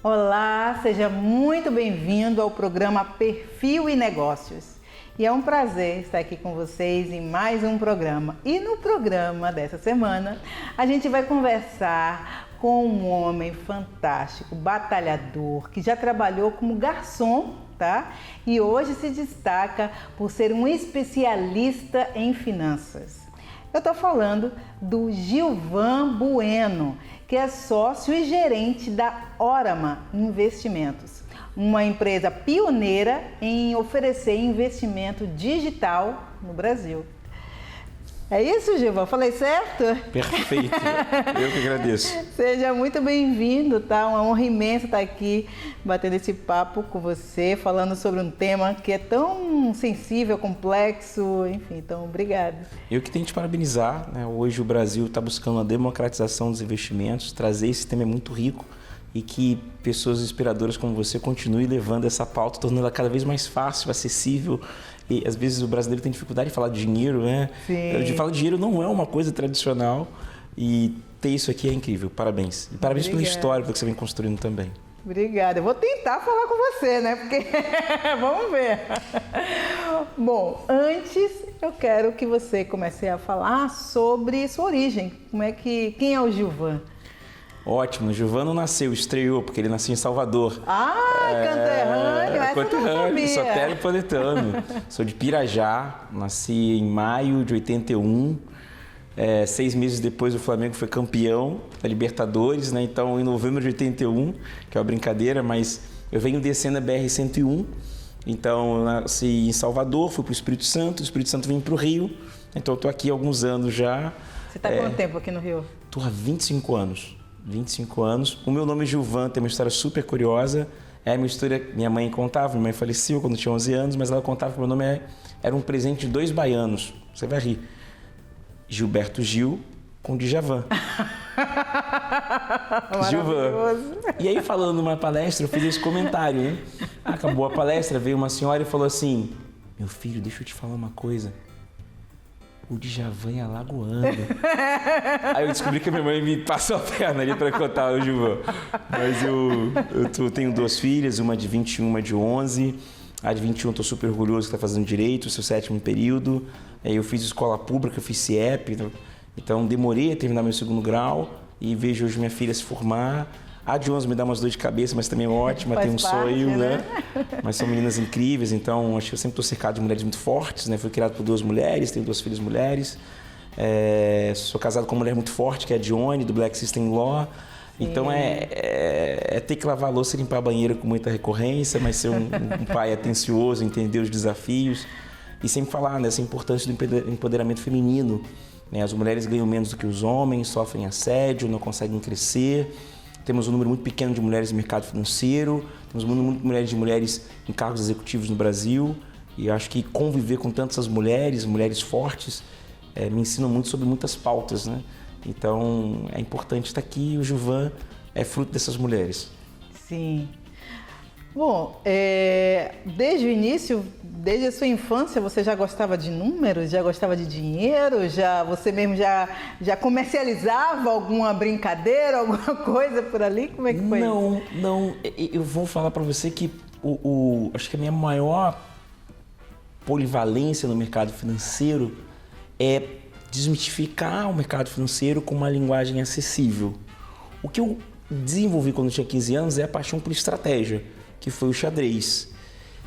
Olá, seja muito bem-vindo ao programa Perfil e Negócios. E é um prazer estar aqui com vocês em mais um programa. E no programa dessa semana, a gente vai conversar com um homem fantástico, batalhador, que já trabalhou como garçom, tá? E hoje se destaca por ser um especialista em finanças. Eu estou falando do Gilvan Bueno, que é sócio e gerente da Orama Investimentos, uma empresa pioneira em oferecer investimento digital no Brasil. É isso, Gilvan? Falei certo? Perfeito. Eu que agradeço. Seja muito bem-vindo, tá? Uma honra imensa estar aqui batendo esse papo com você, falando sobre um tema que é tão sensível, complexo, enfim, então obrigada. Eu que tenho que te parabenizar, né? Hoje o Brasil está buscando a democratização dos investimentos, trazer esse tema é muito rico e que pessoas inspiradoras como você continuem levando essa pauta, tornando ela cada vez mais fácil, acessível. E às vezes o brasileiro tem dificuldade de falar de dinheiro, né? Sim. De falar de dinheiro não é uma coisa tradicional e ter isso aqui é incrível. Parabéns. E parabéns pela história que você vem construindo também. Obrigada. Eu vou tentar falar com você, né? Porque vamos ver. Bom, antes eu quero que você comece a falar sobre sua origem. Quem é o Gilvan? Ótimo, o Gilvan não nasceu, estreou, porque ele nasceu em Salvador. Conterrâneo, essa eu não sabia. Soteropolitano. Sou de Pirajá, nasci em maio de 81. 6 meses depois o Flamengo foi campeão da Libertadores, né? Então em novembro de 81, que é uma brincadeira, mas eu venho descendo a BR-101. Então eu nasci em Salvador, fui para o Espírito Santo vim para o Rio. Então eu estou aqui há alguns anos já. Você está há quanto tempo aqui no Rio? Estou há 25 anos. 25 anos. O meu nome é Gilvan, tem uma história super curiosa. É uma história que minha mãe contava, minha mãe faleceu quando tinha 11 anos, mas ela contava que meu nome era um presente de 2 baianos. Você vai rir. Gilberto Gil com Djavan. Gilvan. E aí, falando numa palestra, eu fiz esse comentário, né? Acabou a palestra, veio uma senhora e falou assim: meu filho, deixa eu te falar uma coisa. O Djavan é alagoano. Aí eu descobri que a minha mãe me passou a perna ali para contar o Gilvan. Mas eu tenho 2 filhas, uma de 21 e uma de 11. A de 21 estou super orgulhoso que está fazendo direito, seu 7º período. Eu fiz escola pública, fiz CIEP, então demorei a terminar meu 2º grau e vejo hoje minha filha se formar. A de 11 me dá umas dores de cabeça, mas também é ótima, tem um sonho, né? Mas são meninas incríveis, então acho que eu sempre estou cercado de mulheres muito fortes, né? Fui criado por 2 mulheres, tenho 2 filhas mulheres. Sou casado com uma mulher muito forte, que é a Dione, do Black System Law. Então é ter que lavar a louça e limpar a banheira com muita recorrência, mas ser um pai atencioso, entender os desafios e sempre falar nessa importância do empoderamento feminino. Né? As mulheres ganham menos do que os homens, sofrem assédio, não conseguem crescer. Temos um número muito pequeno de mulheres no mercado financeiro, temos um número muito pequeno de mulheres em cargos executivos no Brasil e acho que conviver com tantas mulheres fortes, me ensinam muito sobre muitas pautas, né? Então é importante estar aqui e o Gilvan é fruto dessas mulheres. Sim. Bom, desde o início, desde a sua infância, você já gostava de números, já gostava de dinheiro, você mesmo já comercializava alguma brincadeira, alguma coisa por ali? Como é que foi? Não. Eu vou falar para você que acho que a minha maior polivalência no mercado financeiro é desmistificar o mercado financeiro com uma linguagem acessível. O que eu desenvolvi quando eu tinha 15 anos é a paixão por estratégia, que foi o xadrez.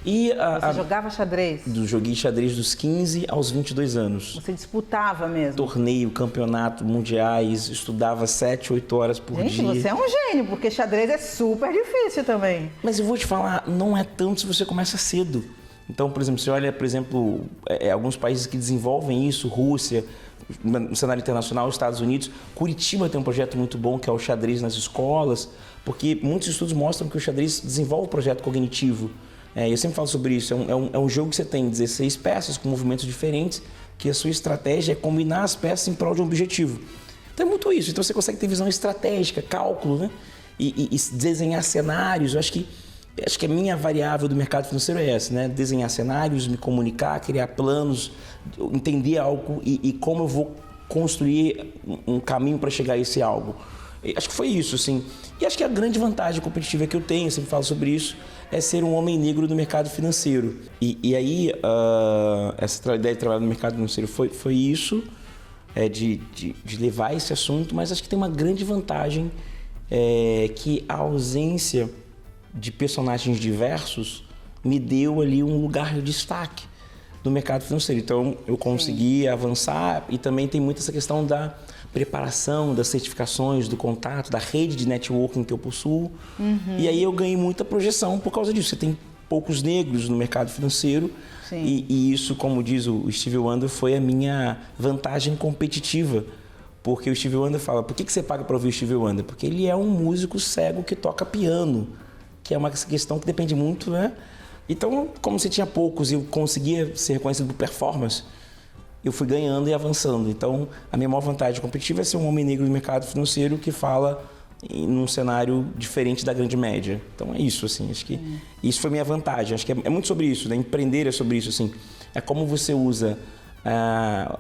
Você jogava xadrez? Joguei xadrez dos 15 aos 22 anos. Você disputava mesmo? Torneio, campeonato, mundiais, estudava 7, 8 horas por dia. Gente, você é um gênio, porque xadrez é super difícil também. Mas eu vou te falar, não é tanto se você começa cedo. Então, por exemplo, você olha, alguns países que desenvolvem isso, Rússia, no cenário internacional, Estados Unidos. Curitiba tem um projeto muito bom que é o xadrez nas escolas, porque muitos estudos mostram que o xadrez desenvolve o projeto cognitivo. Eu sempre falo sobre isso, é um jogo que você tem 16 peças com movimentos diferentes, que a sua estratégia é combinar as peças em prol de um objetivo. Então é muito isso, então você consegue ter visão estratégica, cálculo, né? E desenhar cenários. Eu acho que a minha variável do mercado financeiro é essa, né? Desenhar cenários, me comunicar, criar planos, entender algo e como eu vou construir um caminho para chegar a esse algo. Acho que foi isso, assim. E acho que a grande vantagem competitiva que eu tenho, eu sempre falo sobre isso, é ser um homem negro no mercado financeiro. E aí, essa ideia de trabalhar no mercado financeiro foi isso, de levar esse assunto, mas acho que tem uma grande vantagem, que a ausência de personagens diversos me deu ali um lugar de destaque no mercado financeiro. Então, eu consegui avançar, e também tem muito essa questão da preparação, das certificações, do contato, da rede de networking que eu possuo. E aí eu ganhei muita projeção por causa disso. Você tem poucos negros no mercado financeiro, e isso, como diz o Stevie Wonder, foi a minha vantagem competitiva. Porque o Stevie Wonder fala, por que você paga para ouvir o Stevie Wonder? Porque ele é um músico cego que toca piano, que é uma questão que depende muito, né? Então, como você tinha poucos e eu conseguia ser reconhecido por performance, eu fui ganhando e avançando. Então, a minha maior vantagem competitiva é ser um homem negro no mercado financeiro que fala num cenário diferente da grande média. Então, é isso, assim. Acho que isso foi minha vantagem. Acho que é muito sobre isso, né? Empreender é sobre isso, assim. É como você usa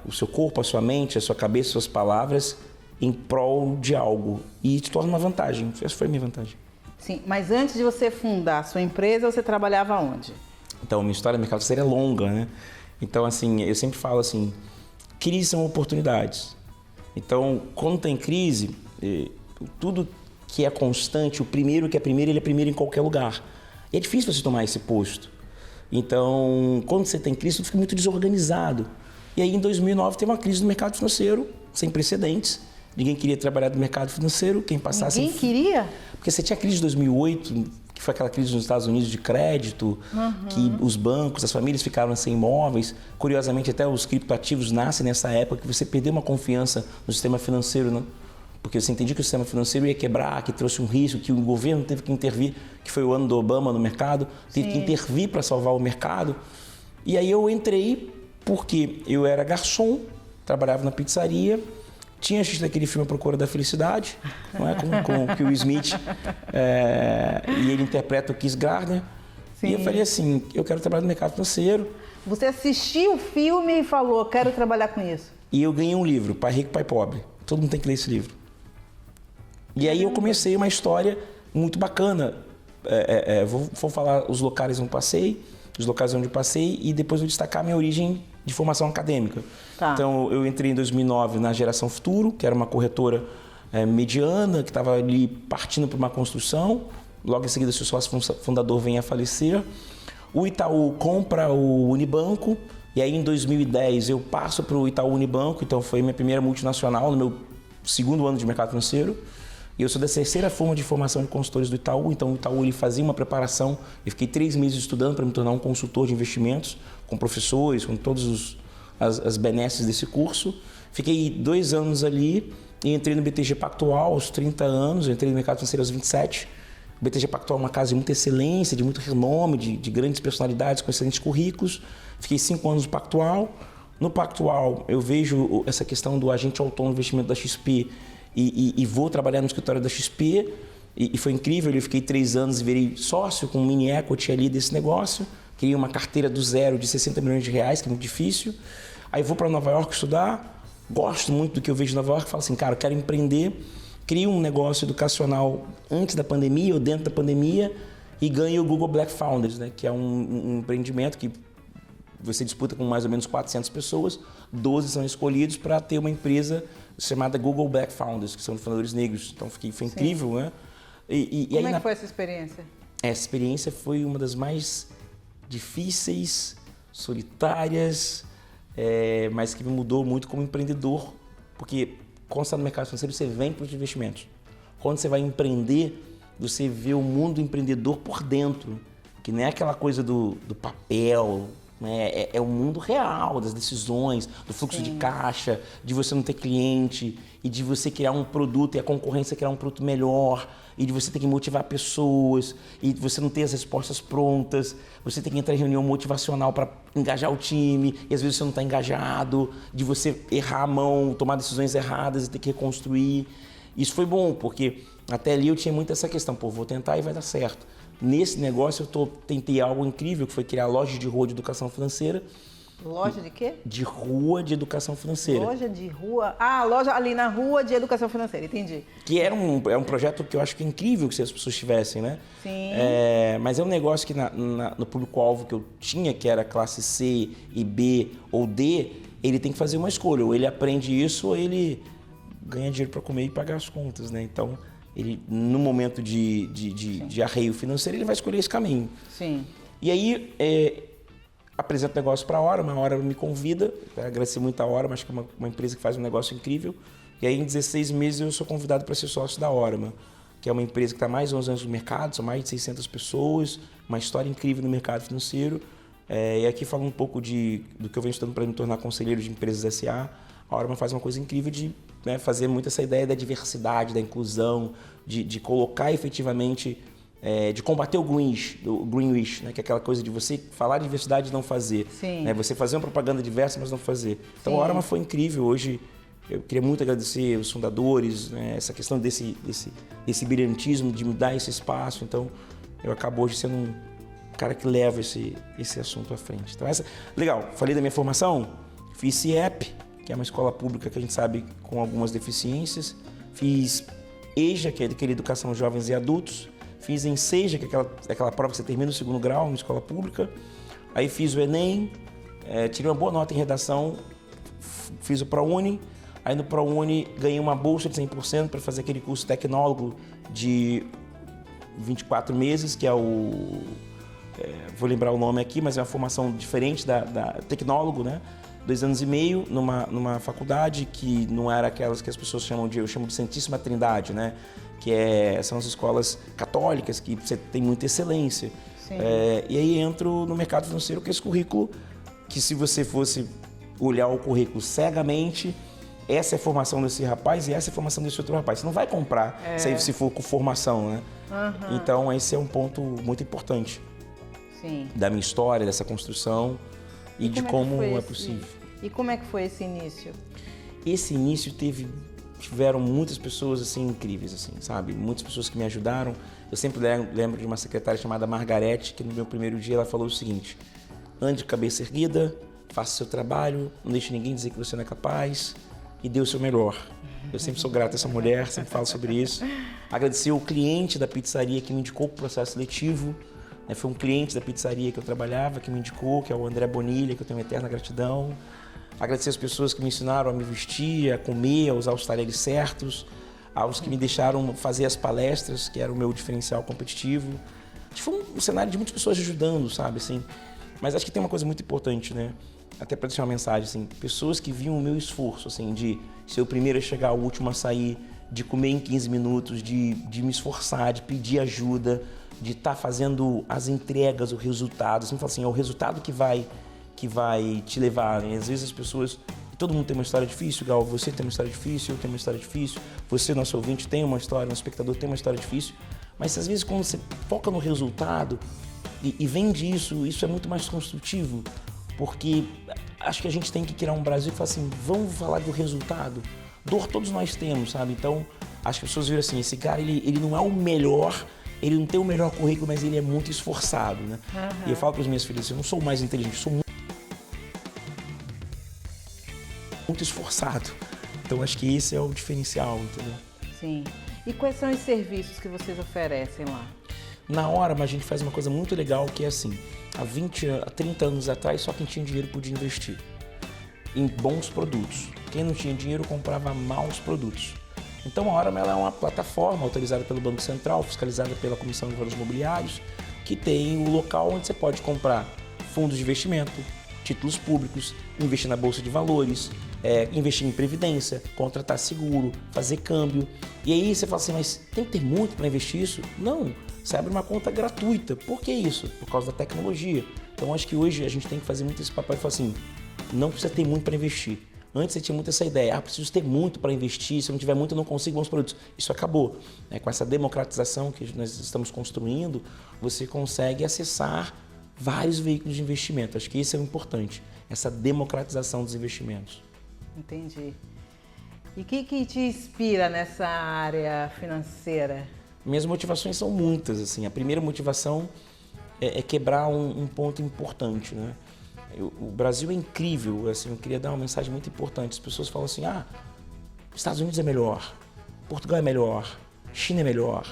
o seu corpo, a sua mente, a sua cabeça, as suas palavras em prol de algo. E te torna uma vantagem. Essa foi a minha vantagem. Sim, mas antes de você fundar a sua empresa, você trabalhava onde? Então, minha história no mercado financeiro é longa, né? Então, assim, eu sempre falo assim, crise são oportunidades. Então, quando tem crise, tudo que é constante, o primeiro que é primeiro, ele é primeiro em qualquer lugar. E é difícil você tomar esse posto. Então, quando você tem crise, tudo fica muito desorganizado. E aí, em 2009, teve uma crise no mercado financeiro, sem precedentes. Ninguém queria trabalhar no mercado financeiro, quem passasse... Ninguém queria? Porque você tinha a crise de 2008, que foi aquela crise nos Estados Unidos de crédito, que os bancos, as famílias ficaram sem imóveis. Curiosamente, até os criptoativos nascem nessa época, que você perdeu uma confiança no sistema financeiro, né? Porque você entendia que o sistema financeiro ia quebrar, que trouxe um risco, que o governo teve que intervir, que foi o ano do Obama no mercado, teve que intervir para salvar o mercado. E aí eu entrei porque eu era garçom, trabalhava na pizzaria, tinha assistido aquele filme A Procura da Felicidade, não é? com o Will Smith, e ele interpreta o Chris Gardner. Sim. E eu falei assim, eu quero trabalhar no mercado financeiro. Você assistiu o filme e falou, quero trabalhar com isso. E eu ganhei um livro, Pai Rico, Pai Pobre. Todo mundo tem que ler esse livro. E aí eu comecei uma história muito bacana. Vou falar os locais onde eu passei, e depois vou destacar a minha origem de formação acadêmica. Tá. Então, eu entrei em 2009 na Geração Futuro, que era uma corretora mediana, que estava ali partindo para uma construção. Logo em seguida, seu sócio fundador vem a falecer. O Itaú compra o Unibanco, e aí em 2010 eu passo para o Itaú Unibanco, então foi minha primeira multinacional no meu segundo ano de mercado financeiro. E eu sou da terceira forma de formação de consultores do Itaú, então o Itaú ele fazia uma preparação. Eu fiquei 3 meses estudando para me tornar um consultor de investimentos, com professores, com todas as benesses desse curso. Fiquei 2 anos ali e entrei no BTG Pactual aos 30 anos, eu entrei no mercado financeiro aos 27. O BTG Pactual é uma casa de muita excelência, de muito renome, de grandes personalidades, com excelentes currículos. Fiquei 5 anos no Pactual. No Pactual eu vejo essa questão do agente autônomo de investimento da XP, e vou trabalhar no escritório da XP, e foi incrível. Eu fiquei 3 anos e virei sócio com um mini equity ali desse negócio, criei uma carteira do zero de 60 milhões de reais, que é muito difícil. Aí vou para Nova York estudar, gosto muito do que eu vejo em Nova York, falo assim, cara, eu quero empreender, crio um negócio educacional antes da pandemia ou dentro da pandemia e ganho o Google Black Founders, né, que é um empreendimento que você disputa com mais ou menos 400 pessoas, 12 são escolhidos para ter uma empresa chamada Google Black Founders, que são fundadores negros. Então foi incrível, né? Como é que foi essa experiência? Essa experiência foi uma das mais difíceis, solitárias, mas que me mudou muito como empreendedor, porque quando você está no mercado financeiro, você vem para os investimentos. Quando você vai empreender, você vê o mundo empreendedor por dentro, que não é aquela coisa do papel, né? É o mundo real das decisões, do fluxo de caixa, de você não ter cliente e de você criar um produto e a concorrência criar um produto melhor e de você ter que motivar pessoas e de você não ter as respostas prontas, você tem que entrar em reunião motivacional para engajar o time e às vezes você não está engajado, de você errar a mão, tomar decisões erradas e ter que reconstruir. Isso foi bom, porque até ali eu tinha muito essa questão, vou tentar e vai dar certo. Nesse negócio eu tentei algo incrível, que foi criar lojas de rua de educação financeira, Loja de quê? De rua de educação financeira. Loja de rua? Ah, loja ali na rua de educação financeira, entendi. Que era um projeto que eu acho que é incrível que as pessoas tivessem, né? Sim. Mas é um negócio que no público-alvo que eu tinha, que era classe C e B ou D, ele tem que fazer uma escolha. Ou ele aprende isso ou ele ganha dinheiro para comer e pagar as contas, né? Então, ele, no momento de arreio financeiro, ele vai escolher esse caminho. Sim. E aí, apresento o negócio para a Hora me convida, agradecer muito a Hora, acho que é uma empresa que faz um negócio incrível. E aí, em 16 meses, eu sou convidado para ser sócio da Hora, que é uma empresa que está há mais de 11 anos no mercado, são mais de 600 pessoas, uma história incrível no mercado financeiro. E aqui falando um pouco do que eu venho estudando para me tornar conselheiro de empresas SA, a Hora faz uma coisa incrível de fazer muito essa ideia da diversidade, da inclusão, de colocar efetivamente, de combater o greenwish, né? Que é aquela coisa de você falar de diversidade e não fazer. Sim. Né? Você fazer uma propaganda diversa, mas não fazer. Então, Sim. a Hora foi incrível. Hoje, eu queria muito agradecer os fundadores, né? Essa questão desse brilhantismo, de me dar esse espaço. Então, eu acabo hoje sendo um cara que leva esse assunto à frente. Então, legal, falei da minha formação, fiz CIEP, que é uma escola pública que a gente sabe com algumas deficiências. Fiz EJA, que é aquele Educação Jovens e Adultos. Fiz ENSEJA, que é aquela prova que você termina o 2º grau em escola pública. Aí fiz o Enem, tirei uma boa nota em redação, fiz o ProUni. Aí no ProUni ganhei uma bolsa de 100% para fazer aquele curso tecnólogo de 24 meses, que é vou lembrar o nome aqui, mas é uma formação diferente da tecnólogo, né? 2 anos e meio numa faculdade que não era aquelas que as pessoas eu chamo de Santíssima Trindade, né? Que são as escolas católicas que você tem muita excelência. E aí entro no mercado financeiro com esse currículo que, se você fosse olhar o currículo cegamente, essa é a formação desse rapaz e essa é a formação desse outro rapaz. Você não vai comprar se for com formação, né? Uhum. Então esse é um ponto muito importante. Sim. Da minha história, dessa construção e de como é possível. E como é que foi esse início? Esse início tiveram muitas pessoas assim incríveis, assim, sabe? Muitas pessoas que me ajudaram. Eu sempre lembro de uma secretária chamada Margarete, que no meu primeiro dia ela falou o seguinte: ande de cabeça erguida, faça seu trabalho, não deixe ninguém dizer que você não é capaz e dê o seu melhor. Eu sempre sou grato a essa mulher, sempre falo sobre isso. Agradecer o cliente da pizzaria que me indicou para o processo seletivo. Foi um cliente da pizzaria que eu trabalhava que me indicou, que é o André Bonilha, que eu tenho uma eterna gratidão. Agradecer as pessoas que me ensinaram a me vestir, a comer, a usar os talheres certos, aos que me deixaram fazer as palestras, que era o meu diferencial competitivo. Acho que foi um cenário de muitas pessoas ajudando, sabe, assim. Mas acho que tem uma coisa muito importante, né? Até para deixar uma mensagem, assim, pessoas que viam o meu esforço, assim, de ser o primeiro a chegar, o último a sair, de comer em 15 minutos, de me esforçar, de pedir ajuda, de estar fazendo as entregas, o resultado. Assim, é o resultado que vai te levar, né? Às vezes as pessoas... Todo mundo tem uma história difícil, Gal. Você tem uma história difícil, eu tenho uma história difícil. Você, nosso ouvinte, tem uma história, nosso espectador tem uma história difícil. Mas às vezes quando você foca no resultado e vende isso é muito mais construtivo. Porque acho que a gente tem que criar um Brasil que fala assim, vamos falar do resultado. Dor todos nós temos, sabe? Então, acho que as pessoas viram assim, esse cara, ele não é o melhor... Ele não tem o melhor currículo, mas ele é muito esforçado, né? Uhum. E eu falo para as minhas filhas, eu não sou o mais inteligente, eu sou muito esforçado. Então, acho que esse é o diferencial, entendeu? Sim. E quais são os serviços que vocês oferecem lá? Na Hora, a gente faz uma coisa muito legal, que é assim, há 30 anos atrás, só quem tinha dinheiro podia investir em bons produtos. Quem não tinha dinheiro comprava maus produtos. Então, a Hora ela é uma plataforma autorizada pelo Banco Central, fiscalizada pela Comissão de Valores Imobiliários, que tem o local onde você pode comprar fundos de investimento, títulos públicos, investir na Bolsa de Valores, investir em previdência, contratar seguro, fazer câmbio. E aí você fala assim, mas tem que ter muito para investir isso? Não, você abre uma conta gratuita. Por que isso? Por causa da tecnologia. Então, acho que hoje a gente tem que fazer muito esse papel e falar assim, não precisa ter muito para investir. Antes você tinha muito essa ideia, preciso ter muito para investir, se eu não tiver muito eu não consigo bons produtos. Isso acabou. Com essa democratização que nós estamos construindo, você consegue acessar vários veículos de investimento. Acho que isso é o importante, essa democratização dos investimentos. Entendi. E o que te inspira nessa área financeira? Minhas motivações são muitas. Assim. A primeira motivação é quebrar um ponto importante, né? o Brasil é incrível, assim, eu queria dar uma mensagem muito importante. As pessoas falam assim, Estados Unidos é melhor, Portugal é melhor, China é melhor.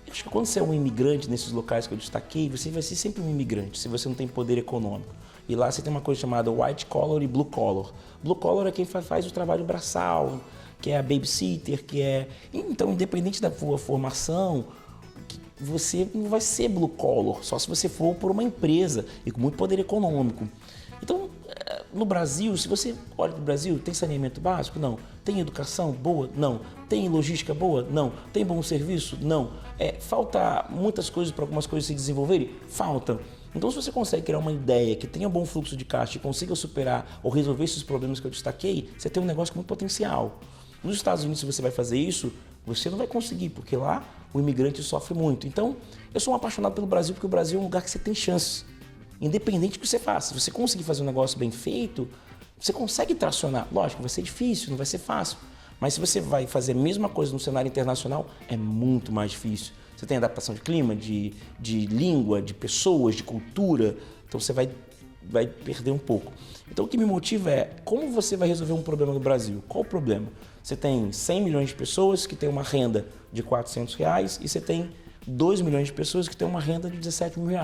Eu acho que quando você é um imigrante nesses locais que eu destaquei, você vai ser sempre um imigrante, se você não tem poder econômico. E lá você tem uma coisa chamada white collar e blue collar. Blue collar é quem faz o trabalho braçal, que é a babysitter, que é... Então, independente da sua formação, você não vai ser blue collar, só se você for por uma empresa e com muito poder econômico. Então, no Brasil, se você olha para o Brasil, tem saneamento básico? Não. Tem educação boa? Não. Tem logística boa? Não. Tem bom serviço? Não. Falta muitas coisas para algumas coisas se desenvolverem? Falta. Então, se você consegue criar uma ideia que tenha bom fluxo de caixa e consiga superar ou resolver esses problemas que eu destaquei, você tem um negócio com muito potencial. Nos Estados Unidos, se você vai fazer isso, você não vai conseguir, porque lá o imigrante sofre muito. Então, eu sou um apaixonado pelo Brasil, porque o Brasil é um lugar que você tem chances. Independente do que você faça. Se você conseguir fazer um negócio bem feito, você consegue tracionar. Lógico, vai ser difícil, não vai ser fácil. Mas se você vai fazer a mesma coisa no cenário internacional, é muito mais difícil. Você tem adaptação de clima, de língua, de pessoas, de cultura. Então você vai perder um pouco. Então o que me motiva é como você vai resolver um problema no Brasil. Qual o problema? Você tem 100 milhões de pessoas que têm uma renda de R$400 e você tem 2 milhões de pessoas que têm uma renda de R$17 mil.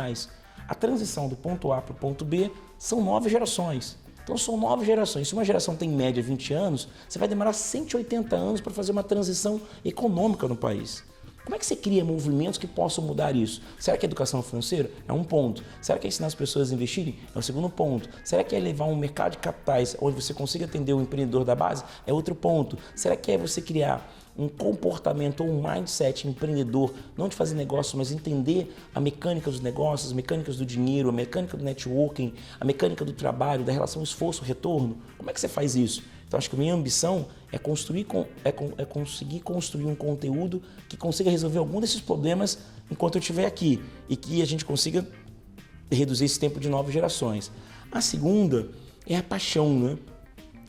A transição do ponto A para o ponto B são 9 gerações. Então são 9 gerações. Se uma geração tem em média 20 anos, você vai demorar 180 anos para fazer uma transição econômica no país. Como é que você cria movimentos que possam mudar isso? Será que a educação financeira é um ponto? Será que é ensinar as pessoas a investirem? É o segundo ponto. Será que é levar um mercado de capitais onde você consiga atender o empreendedor da base? É outro ponto. Será que é você criar um comportamento ou um mindset empreendedor, não de fazer negócio, mas entender a mecânica dos negócios, as mecânicas do dinheiro, a mecânica do networking, a mecânica do trabalho, da relação esforço-retorno? Como é que você faz isso? Então, acho que a minha ambição é conseguir construir um conteúdo que consiga resolver algum desses problemas enquanto eu estiver aqui e que a gente consiga reduzir esse tempo de 9 gerações. A segunda é a paixão, né?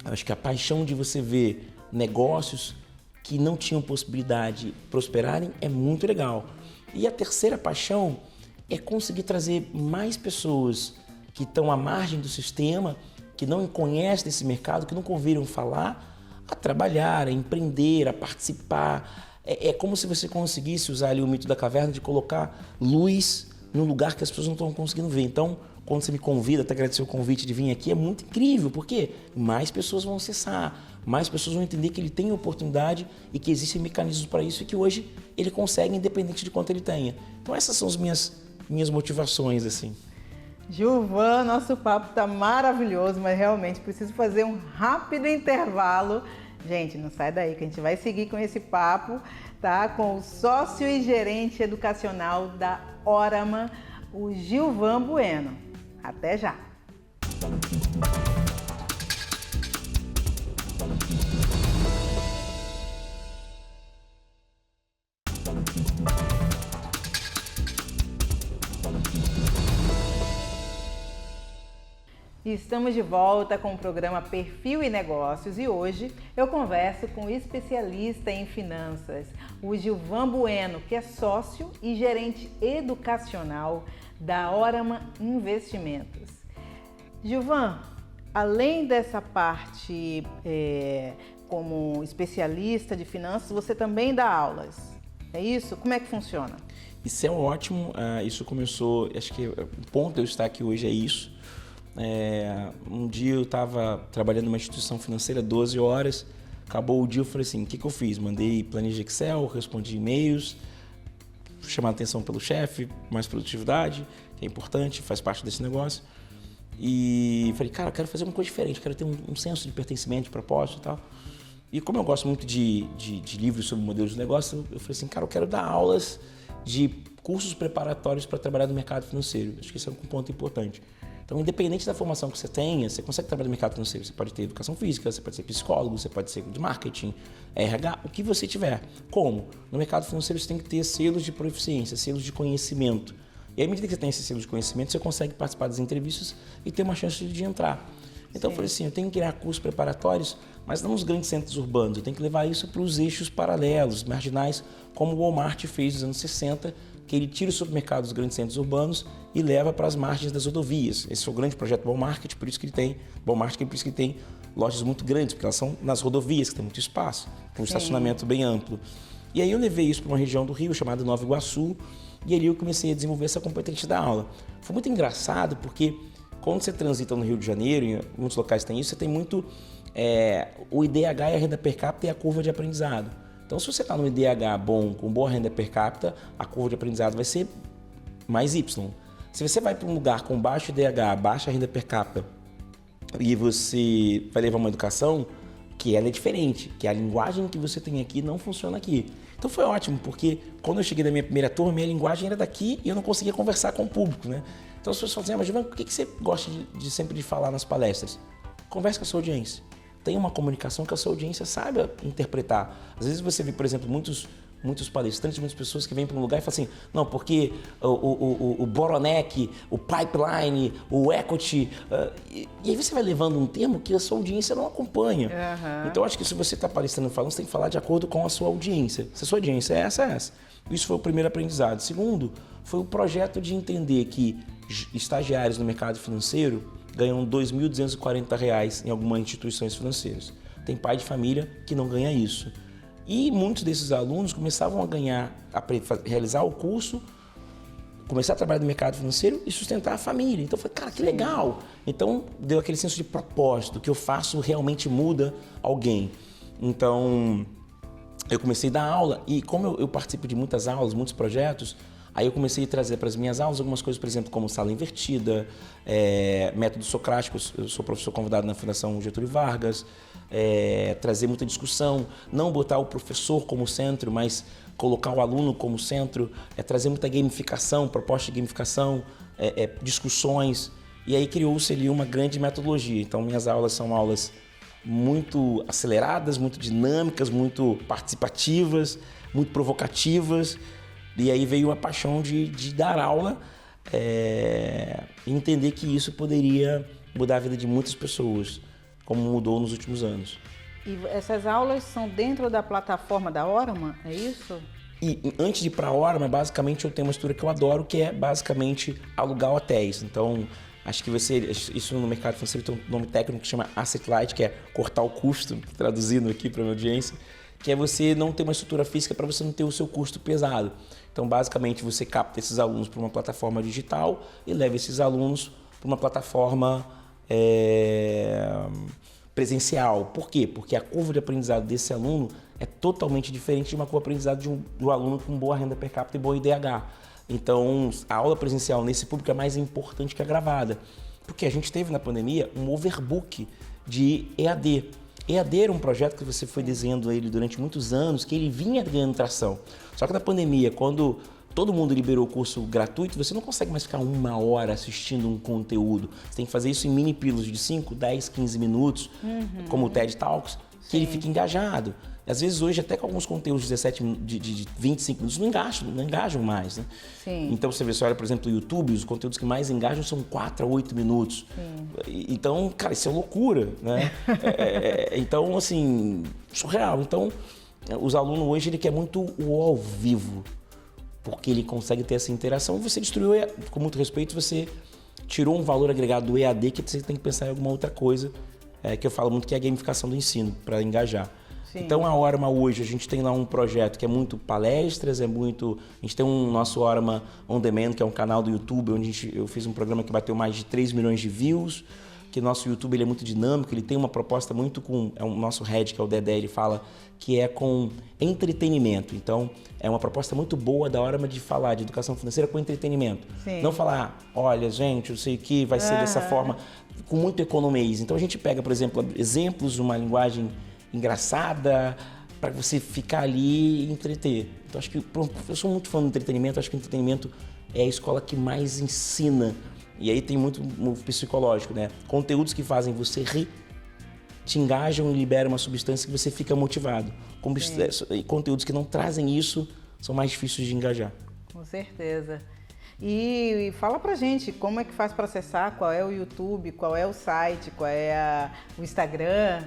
Eu acho que a paixão de você ver negócios que não tinham possibilidade de prosperarem é muito legal. E a terceira paixão é conseguir trazer mais pessoas que estão à margem do sistema, que não conhecem desse mercado, que nunca ouviram falar, a trabalhar, a empreender, a participar. É como se você conseguisse usar ali o mito da caverna de colocar luz num lugar que as pessoas não estão conseguindo ver. Então, quando você me convida, até agradecer o convite de vir aqui, é muito incrível, porque mais pessoas vão acessar, mais pessoas vão entender que ele tem oportunidade e que existem mecanismos para isso e que hoje ele consegue, independente de quanto ele tenha. Então, essas são as minhas motivações, assim. Gilvan, nosso papo está maravilhoso, mas realmente preciso fazer um rápido intervalo. Gente, não sai daí que a gente vai seguir com esse papo, tá? Com o sócio e gerente educacional da Orama, o Gilvan Bueno. Até já! Estamos de volta com o programa Perfil e Negócios e hoje eu converso com o especialista em finanças, o Gilvan Bueno, que é sócio e gerente educacional da Orama Investimentos. Gilvan, além dessa parte como especialista de finanças, você também dá aulas, é isso? Como é que funciona? Isso é ótimo, isso começou, acho que o ponto de eu estar aqui hoje é isso. Um dia eu estava trabalhando numa instituição financeira 12 horas, acabou o dia, eu falei assim, o que eu fiz? Mandei planilha de Excel, respondi e-mails, chamar a atenção pelo chefe, mais produtividade, que é importante, faz parte desse negócio. E falei, cara, eu quero fazer uma coisa diferente, quero ter um senso de pertencimento, de propósito e tal. E como eu gosto muito de livros sobre modelos de negócio, eu falei assim, cara, eu quero dar aulas de cursos preparatórios para trabalhar no mercado financeiro. Acho que esse é um ponto importante. Então, independente da formação que você tenha, você consegue trabalhar no mercado financeiro. Você pode ter educação física, você pode ser psicólogo, você pode ser de marketing, RH, o que você tiver. Como? No mercado financeiro você tem que ter selos de proficiência, selos de conhecimento. E à medida que você tem esse selo de conhecimento, você consegue participar das entrevistas e ter uma chance de entrar. Então, eu falei assim, eu tenho que criar cursos preparatórios, mas não nos grandes centros urbanos. Eu tenho que levar isso para os eixos paralelos, marginais, como o Walmart fez nos anos 60, que ele tira o supermercado dos grandes centros urbanos e leva para as margens das rodovias. Esse é o grande projeto Bom Market, por isso que ele tem lojas muito grandes, porque elas são nas rodovias, que tem muito espaço, com um estacionamento bem amplo. E aí eu levei isso para uma região do Rio chamada Nova Iguaçu, e ali eu comecei a desenvolver essa competência da aula. Foi muito engraçado, porque quando você transita no Rio de Janeiro, em muitos locais tem isso, você tem muito o IDH e a renda per capita e a curva de aprendizado. Então, se você está no IDH bom, com boa renda per capita, a curva de aprendizado vai ser mais Y. Se você vai para um lugar com baixo IDH, baixa renda per capita, e você vai levar uma educação que ela é diferente, que a linguagem que você tem aqui não funciona aqui. Então foi ótimo, porque quando eu cheguei na minha primeira turma, minha linguagem era daqui e eu não conseguia conversar com o público, né? Então as pessoas falam assim, mas Giovanni, por que você gosta de sempre de falar nas palestras? Converse com a sua audiência. Tenha uma comunicação que a sua audiência saiba interpretar. Às vezes você vê, por exemplo, muitos palestrantes, muitas pessoas que vêm para um lugar e falam assim, não, porque o bottleneck, o pipeline, o equity, e aí você vai levando um termo que a sua audiência não acompanha. Então eu acho que se você está palestrando e falando, você tem que falar de acordo com a sua audiência. Se a sua audiência é essa, é essa. Isso foi o primeiro aprendizado. Segundo, foi o projeto de entender que estagiários no mercado financeiro ganham R$ 2.240 em algumas instituições financeiras. Tem pai de família que não ganha isso. E muitos desses alunos começavam a realizar o curso, começar a trabalhar no mercado financeiro e sustentar a família. Então, eu falei, cara, que legal! Então, deu aquele senso de propósito, que eu faço realmente muda alguém. Então, eu comecei a dar aula e como eu participo de muitas aulas, muitos projetos, aí eu comecei a trazer para as minhas aulas algumas coisas, por exemplo, como sala invertida, método socrático, eu sou professor convidado na Fundação Getúlio Vargas, trazer muita discussão, não botar o professor como centro, mas colocar o aluno como centro, trazer muita gamificação, proposta de gamificação, discussões, e aí criou-se ali uma grande metodologia. Então minhas aulas são aulas muito aceleradas, muito dinâmicas, muito participativas, muito provocativas. E aí veio a paixão de dar aula e entender que isso poderia mudar a vida de muitas pessoas, como mudou nos últimos anos. E essas aulas são dentro da plataforma da Orama, é isso? E antes de ir para a Orama, basicamente eu tenho uma estrutura que eu adoro, que é basicamente alugar hotéis. Então, acho que isso no mercado financeiro tem um nome técnico que chama Asset Light, que é cortar o custo, traduzindo aqui para a minha audiência, que é você não ter uma estrutura física para você não ter o seu custo pesado. Então, basicamente, você capta esses alunos para uma plataforma digital e leva esses alunos para uma plataforma presencial. Por quê? Porque a curva de aprendizado desse aluno é totalmente diferente de uma curva de aprendizado do aluno com boa renda per capita e boa IDH. Então, a aula presencial nesse público é mais importante que a gravada. Porque a gente teve na pandemia um overbook de EAD. EAD era um projeto que você foi desenhando ele durante muitos anos, que ele vinha ganhando tração. Só que na pandemia, quando todo mundo liberou o curso gratuito, você não consegue mais ficar 1 hora assistindo um conteúdo. Você tem que fazer isso em mini pílulas de 5, 10, 15 minutos, como o TED Talks, que ele fica engajado. Às vezes hoje, até com alguns conteúdos de 25 minutos, não engajam mais, né? Sim. Então você olha, por exemplo, o YouTube, os conteúdos que mais engajam são 4 a 8 minutos. Sim. Então, cara, isso é loucura, né? Então, assim, surreal. Então, os alunos hoje, ele quer muito o ao vivo, porque ele consegue ter essa interação. E você destruiu, com muito respeito, você tirou um valor agregado do EAD que você tem que pensar em alguma outra coisa, que eu falo muito que é a gamificação do ensino, para engajar. Sim. Então a Orama hoje, a gente tem lá um projeto que é muito palestras, a gente tem um nosso Orama On Demand, que é um canal do YouTube, onde eu fiz um programa que bateu mais de 3 milhões de views, que nosso YouTube ele é muito dinâmico, ele tem uma proposta muito o nosso head, que é o Dedé, ele fala que é com entretenimento. Então é uma proposta muito boa da Orama de falar de educação financeira com entretenimento. Sim. Não falar, olha gente, eu sei que vai ser dessa forma, com muito economês. Então a gente pega, por exemplo, exemplos de uma linguagem engraçada, para você ficar ali e entreter. Então acho que eu sou muito fã do entretenimento, acho que o entretenimento é a escola que mais ensina. E aí tem muito psicológico, né? Conteúdos que fazem você rir, te engajam e liberam uma substância que você fica motivado. E conteúdos que não trazem isso são mais difíceis de engajar. Com certeza. E fala pra gente como é que faz para acessar, qual é o YouTube, qual é o site, qual é o Instagram.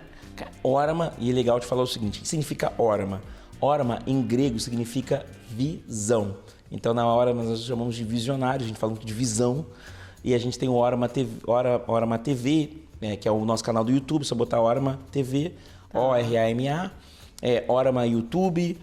Orama, e é legal te falar o seguinte, o que significa Orama? Orama, em grego, significa visão. Então, na hora, nós chamamos de visionário, a gente fala muito de visão. E a gente tem o Orama TV, que é o nosso canal do YouTube, só botar Orama TV, ORAMA, Orama YouTube,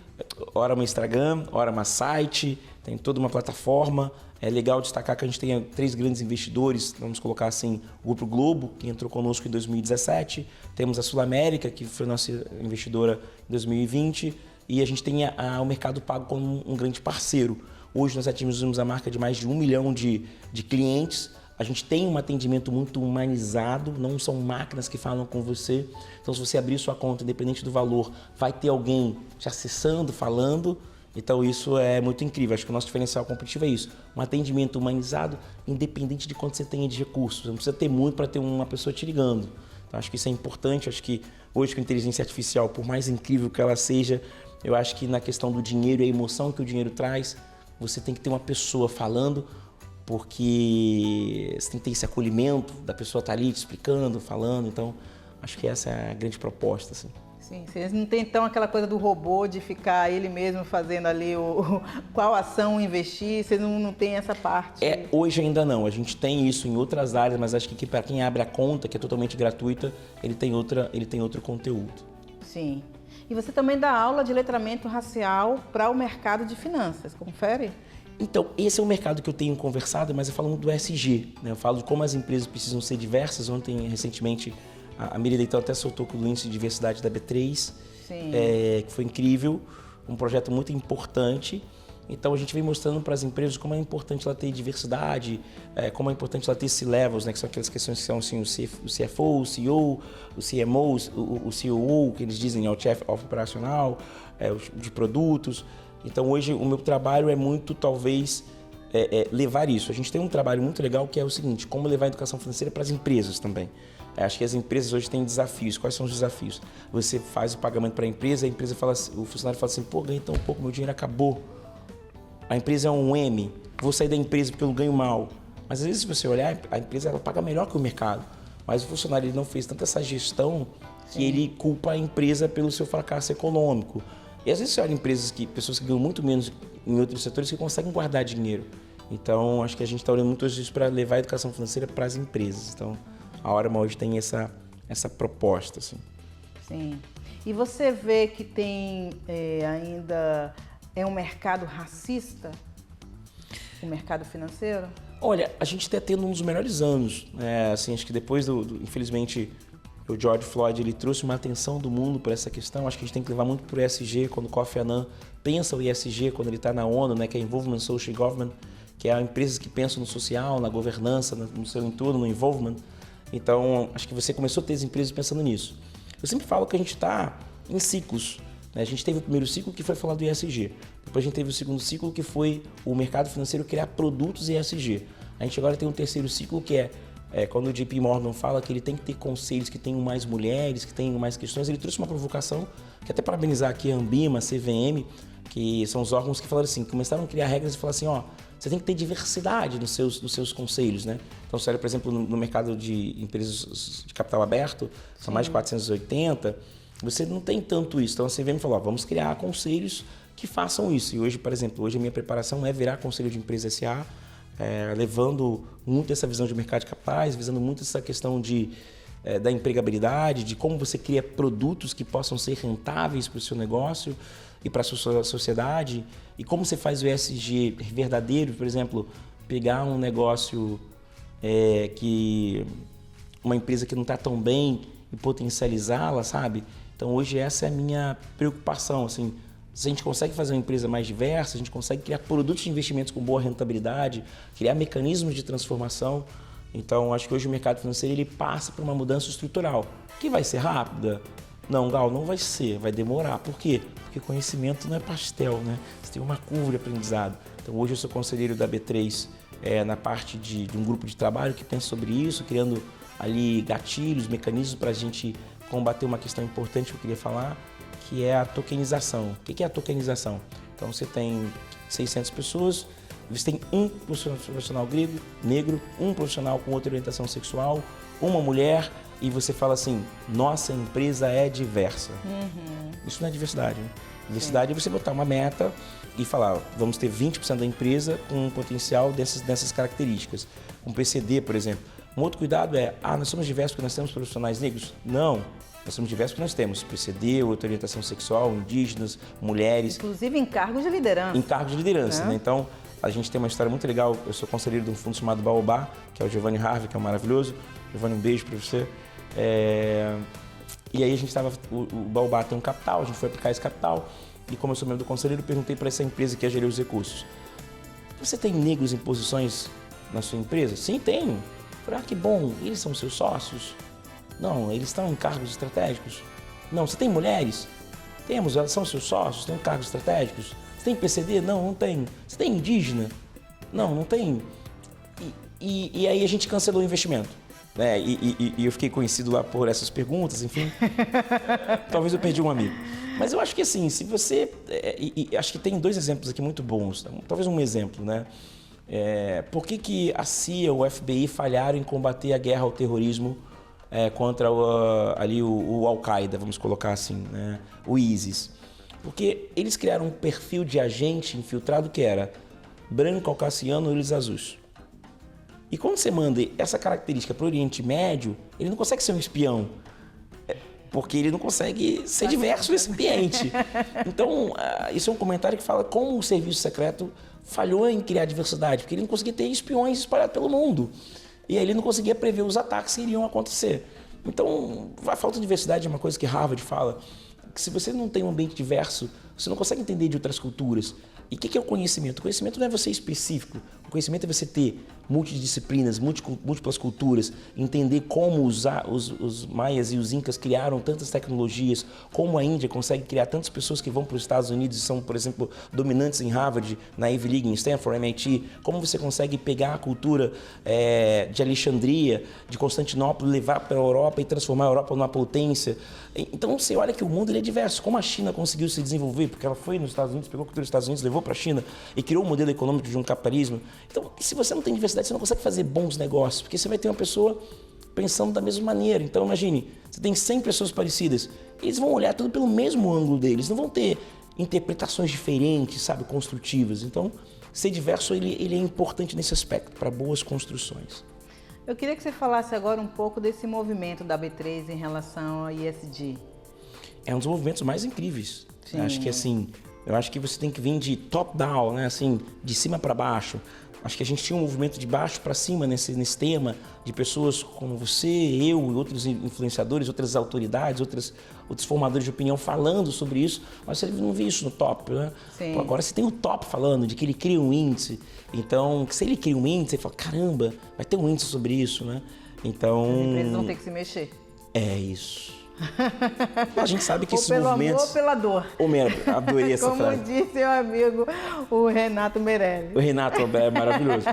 Orama Instagram, Orama Site, tem toda uma plataforma. É legal destacar que a gente tem 3 grandes investidores, vamos colocar assim, o Grupo Globo, que entrou conosco em 2017, temos a Sul América, que foi nossa investidora em 2020, e a gente tem o Mercado Pago como um grande parceiro. Hoje nós atingimos a marca de mais de 1 milhão de clientes. A gente tem um atendimento muito humanizado, não são máquinas que falam com você. Então, se você abrir sua conta, independente do valor, vai ter alguém te acessando, falando. Então, isso é muito incrível. Acho que o nosso diferencial competitivo é isso. Um atendimento humanizado, independente de quanto você tenha de recursos. Não precisa ter muito para ter uma pessoa te ligando. Então, acho que isso é importante. Acho que hoje, com a inteligência artificial, por mais incrível que ela seja, eu acho que na questão do dinheiro e a emoção que o dinheiro traz, você tem que ter uma pessoa falando, porque você tem que ter esse acolhimento da pessoa estar ali te explicando, falando. Então, acho que essa é a grande proposta, assim. Sim, vocês não tem então aquela coisa do robô de ficar ele mesmo fazendo ali qual ação investir, vocês não tem essa parte? Hoje ainda não, a gente tem isso em outras áreas, mas acho que para quem abre a conta, que é totalmente gratuita, ele tem outro conteúdo. Sim. E você também dá aula de letramento racial para o mercado de finanças, confere? Então, esse é um mercado que eu tenho conversado, mas eu falo muito do ESG, né? Eu falo de como as empresas precisam ser diversas. Ontem, recentemente, a Miriam então até soltou com o índice de diversidade da B3, que foi incrível, um projeto muito importante. Então, a gente vem mostrando para as empresas como é importante ela ter diversidade, como é importante ela ter C-levels, né? Que são aquelas questões que são assim, o CFO, o CEO, o CMO, o COO, que eles dizem, é o chefe operacional, de produtos. Então, hoje, o meu trabalho é muito, talvez, levar isso. A gente tem um trabalho muito legal que é o seguinte, como levar a educação financeira para as empresas também. Acho que as empresas hoje têm desafios. Quais são os desafios? Você faz o pagamento para a empresa fala, o funcionário fala assim, pô, ganhei tão pouco, meu dinheiro acabou. A empresa é um M, vou sair da empresa porque eu ganho mal. Mas às vezes, se você olhar, a empresa ela paga melhor que o mercado. Mas o funcionário ele não fez tanta essa gestão que ele culpa a empresa pelo seu fracasso econômico. E às vezes você olha pessoas que ganham muito menos em outros setores que conseguem guardar dinheiro. Então, acho que a gente está olhando muito hoje para levar a educação financeira para as empresas. Então, a Orama hoje tem essa proposta. Assim. Sim. E você vê que tem ainda um mercado racista, o mercado financeiro? Olha, a gente está tendo um dos melhores anos. Assim, acho que depois infelizmente, o George Floyd ele trouxe uma atenção do mundo para essa questão. Acho que a gente tem que levar muito para o ESG, quando o Kofi Annan pensa o ESG, quando ele está na ONU, né, que é Involvement Social Government, que é empresas que pensam no social, na governança, no seu entorno, no involvement. Então, acho que você começou a ter as empresas pensando nisso. Eu sempre falo que a gente está em ciclos. Né? A gente teve o primeiro ciclo que foi falar do ESG. Depois a gente teve o segundo ciclo que foi o mercado financeiro criar produtos ESG. A gente agora tem um terceiro ciclo que quando o JP Morgan fala que ele tem que ter conselhos que tenham mais mulheres, que tenham mais questões, ele trouxe uma provocação, que até parabenizar aqui a Ambima, a CVM, que são os órgãos que falaram assim, começaram a criar regras e falaram assim, você tem que ter diversidade nos seus conselhos, né? Então, se olha, por exemplo, no mercado de empresas de capital aberto, são mais de 480, você não tem tanto isso. Então, a CVM falou, vamos criar conselhos que façam isso. E hoje, por exemplo, a minha preparação é virar conselho de empresa SA, levando muito essa visão de mercado de capitais, visando muito essa questão da empregabilidade, de como você cria produtos que possam ser rentáveis para o seu negócio e para a sua sociedade, e como você faz o ESG verdadeiro, por exemplo, pegar um negócio que uma empresa que não está tão bem e potencializá-la, sabe? Então hoje essa é a minha preocupação, assim, se a gente consegue fazer uma empresa mais diversa, a gente consegue criar produtos de investimentos com boa rentabilidade, criar mecanismos de transformação. Então, acho que hoje o mercado financeiro ele passa por uma mudança estrutural, que vai ser rápida. Não, Gal, não vai ser, vai demorar. Por quê? Porque conhecimento não é pastel, né? Você tem uma curva de aprendizado. Então, hoje eu sou conselheiro da B3 na parte de um grupo de trabalho que pensa sobre isso, criando ali gatilhos, mecanismos para a gente combater uma questão importante que eu queria falar, que é a tokenização. O que é a tokenização? Então, você tem 600 pessoas, você tem um profissional negro, um profissional com outra orientação sexual, uma mulher, e você fala assim, nossa empresa é diversa. Isso não é diversidade, né? Diversidade é você botar uma meta e falar, vamos ter 20% da empresa com um potencial dessas características. Um PCD, por exemplo. Um outro cuidado é, nós somos diversos porque nós temos profissionais negros? Não. Nós somos diversos porque nós temos PCD, outra orientação sexual, indígenas, mulheres. Inclusive em cargos de liderança. Em cargos de liderança, né? Então, a gente tem uma história muito legal. Eu sou conselheiro de um fundo chamado Baobá, que é o Giovanni Harvey, que é maravilhoso. Giovanni, um beijo para você. E aí a gente estava, o Baobá tem um capital, a gente foi aplicar esse capital. E como eu sou membro do conselheiro, eu perguntei para essa empresa que ia gerir os recursos. Você tem negros em posições na sua empresa? Sim, tenho. Eu falei, que bom. Eles são seus sócios? Não, eles estão em cargos estratégicos. Não, você tem mulheres? Temos, elas são seus sócios, têm cargos estratégicos. Você tem PCD? Não, não tem. Você tem indígena? Não, não tem. E aí a gente cancelou o investimento. Né? E eu fiquei conhecido lá por essas perguntas, enfim. Talvez eu perdi um amigo. Mas eu acho que assim, se você... acho que tem 2 exemplos aqui muito bons. Talvez um exemplo, né? Por que a CIA ou o FBI falharam em combater a guerra ao terrorismo contra o Al-Qaeda, vamos colocar assim, né? O ISIS? Porque eles criaram um perfil de agente infiltrado que era branco, caucasiano, olhos azuis. E quando você manda essa característica para o Oriente Médio, ele não consegue ser um espião. Porque ele não consegue ser diverso nesse ambiente. Então, isso é um comentário que fala como o serviço secreto falhou em criar diversidade, porque ele não conseguia ter espiões espalhados pelo mundo. E aí ele não conseguia prever os ataques que iriam acontecer. Então, a falta de diversidade é uma coisa que Harvard fala, que se você não tem um ambiente diverso, você não consegue entender de outras culturas. E o que é o conhecimento? O conhecimento não é você específico. O conhecimento é você ter multidisciplinas, múltiplas culturas, entender como os maias e os incas criaram tantas tecnologias, como a Índia consegue criar tantas pessoas que vão para os Estados Unidos e são, por exemplo, dominantes em Harvard, na Ivy League, em Stanford, MIT, como você consegue pegar a cultura de Alexandria, de Constantinopla, levar para a Europa e transformar a Europa numa potência. Então você olha que o mundo ele é diverso. Como a China conseguiu se desenvolver, porque ela foi nos Estados Unidos, pegou a cultura dos Estados Unidos, levou para a China e criou um modelo econômico de um capitalismo. Então, se você não tem diversidade, você não consegue fazer bons negócios, porque você vai ter uma pessoa pensando da mesma maneira. Então, imagine, você tem 100 pessoas parecidas, eles vão olhar tudo pelo mesmo ângulo deles, não vão ter interpretações diferentes, sabe, construtivas. Então, ser diverso, ele é importante nesse aspecto, para boas construções. Eu queria que você falasse agora um pouco desse movimento da B3 em relação ao ISD. É um dos movimentos mais incríveis. Sim. Acho que assim, eu acho que você tem que vir de top-down, né? Assim, de cima para baixo. Acho que a gente tinha um movimento de baixo para cima nesse tema, de pessoas como você, eu e outros influenciadores, outras autoridades, outros formadores de opinião falando sobre isso, mas você não vê isso no top, né? Pô, agora você tem o top falando de que ele cria um índice, então se ele cria um índice, você fala, caramba, vai ter um índice sobre isso, né? Então... As empresas vão ter que se mexer. É isso. A gente sabe que ou esses pelo movimentos... amor ou pela dor. Adorei essa frase. Como disse meu amigo, o Renato Meirelles. O Renato é maravilhoso.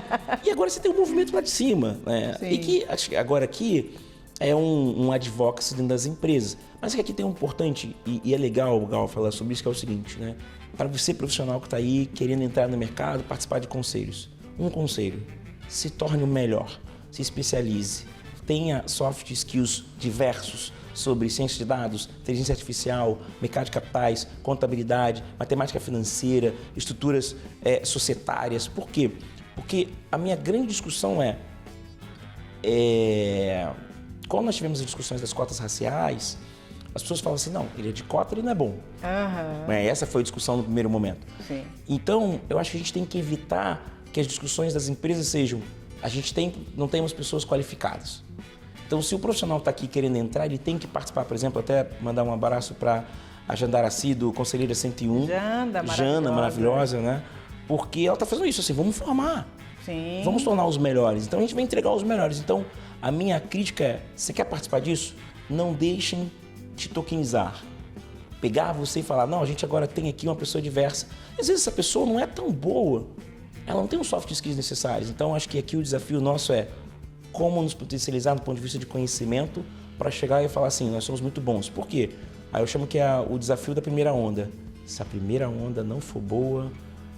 E agora você tem um movimento lá de cima, né? Sim. E que agora aqui é um advocacy dentro das empresas. Mas que aqui tem um importante, e é legal, Gal, falar sobre isso, que é o seguinte, né? Para você, profissional que está aí querendo entrar no mercado, participar de conselhos. Um conselho, se torne o melhor, se especialize, tenha soft skills diversos, sobre ciência de dados, inteligência artificial, mercado de capitais, contabilidade, matemática financeira, estruturas societárias. Por quê? Porque a minha grande discussão quando nós tivemos as discussões das cotas raciais, as pessoas falam assim, não, ele é de cota, ele não é bom. Uhum. Essa foi a discussão no primeiro momento. Sim. Então, eu acho que a gente tem que evitar que as discussões das empresas sejam, não temos pessoas qualificadas. Então, se o profissional está aqui querendo entrar, ele tem que participar, por exemplo, até mandar um abraço para a Jandaraci, do Conselheira 101. Jana, maravilhosa, né? Porque ela está fazendo isso, assim, vamos formar. Sim. Vamos tornar os melhores. Então, a gente vai entregar os melhores. Então, a minha crítica é, você quer participar disso? Não deixem te tokenizar. Pegar você e falar, não, a gente agora tem aqui uma pessoa diversa. Às vezes, essa pessoa não é tão boa. Ela não tem os soft skills necessários. Então, acho que aqui o desafio nosso é como nos potencializar do ponto de vista de conhecimento para chegar e falar assim, nós somos muito bons. Por quê? Aí eu chamo que é o desafio da primeira onda. Se a primeira onda não for boa,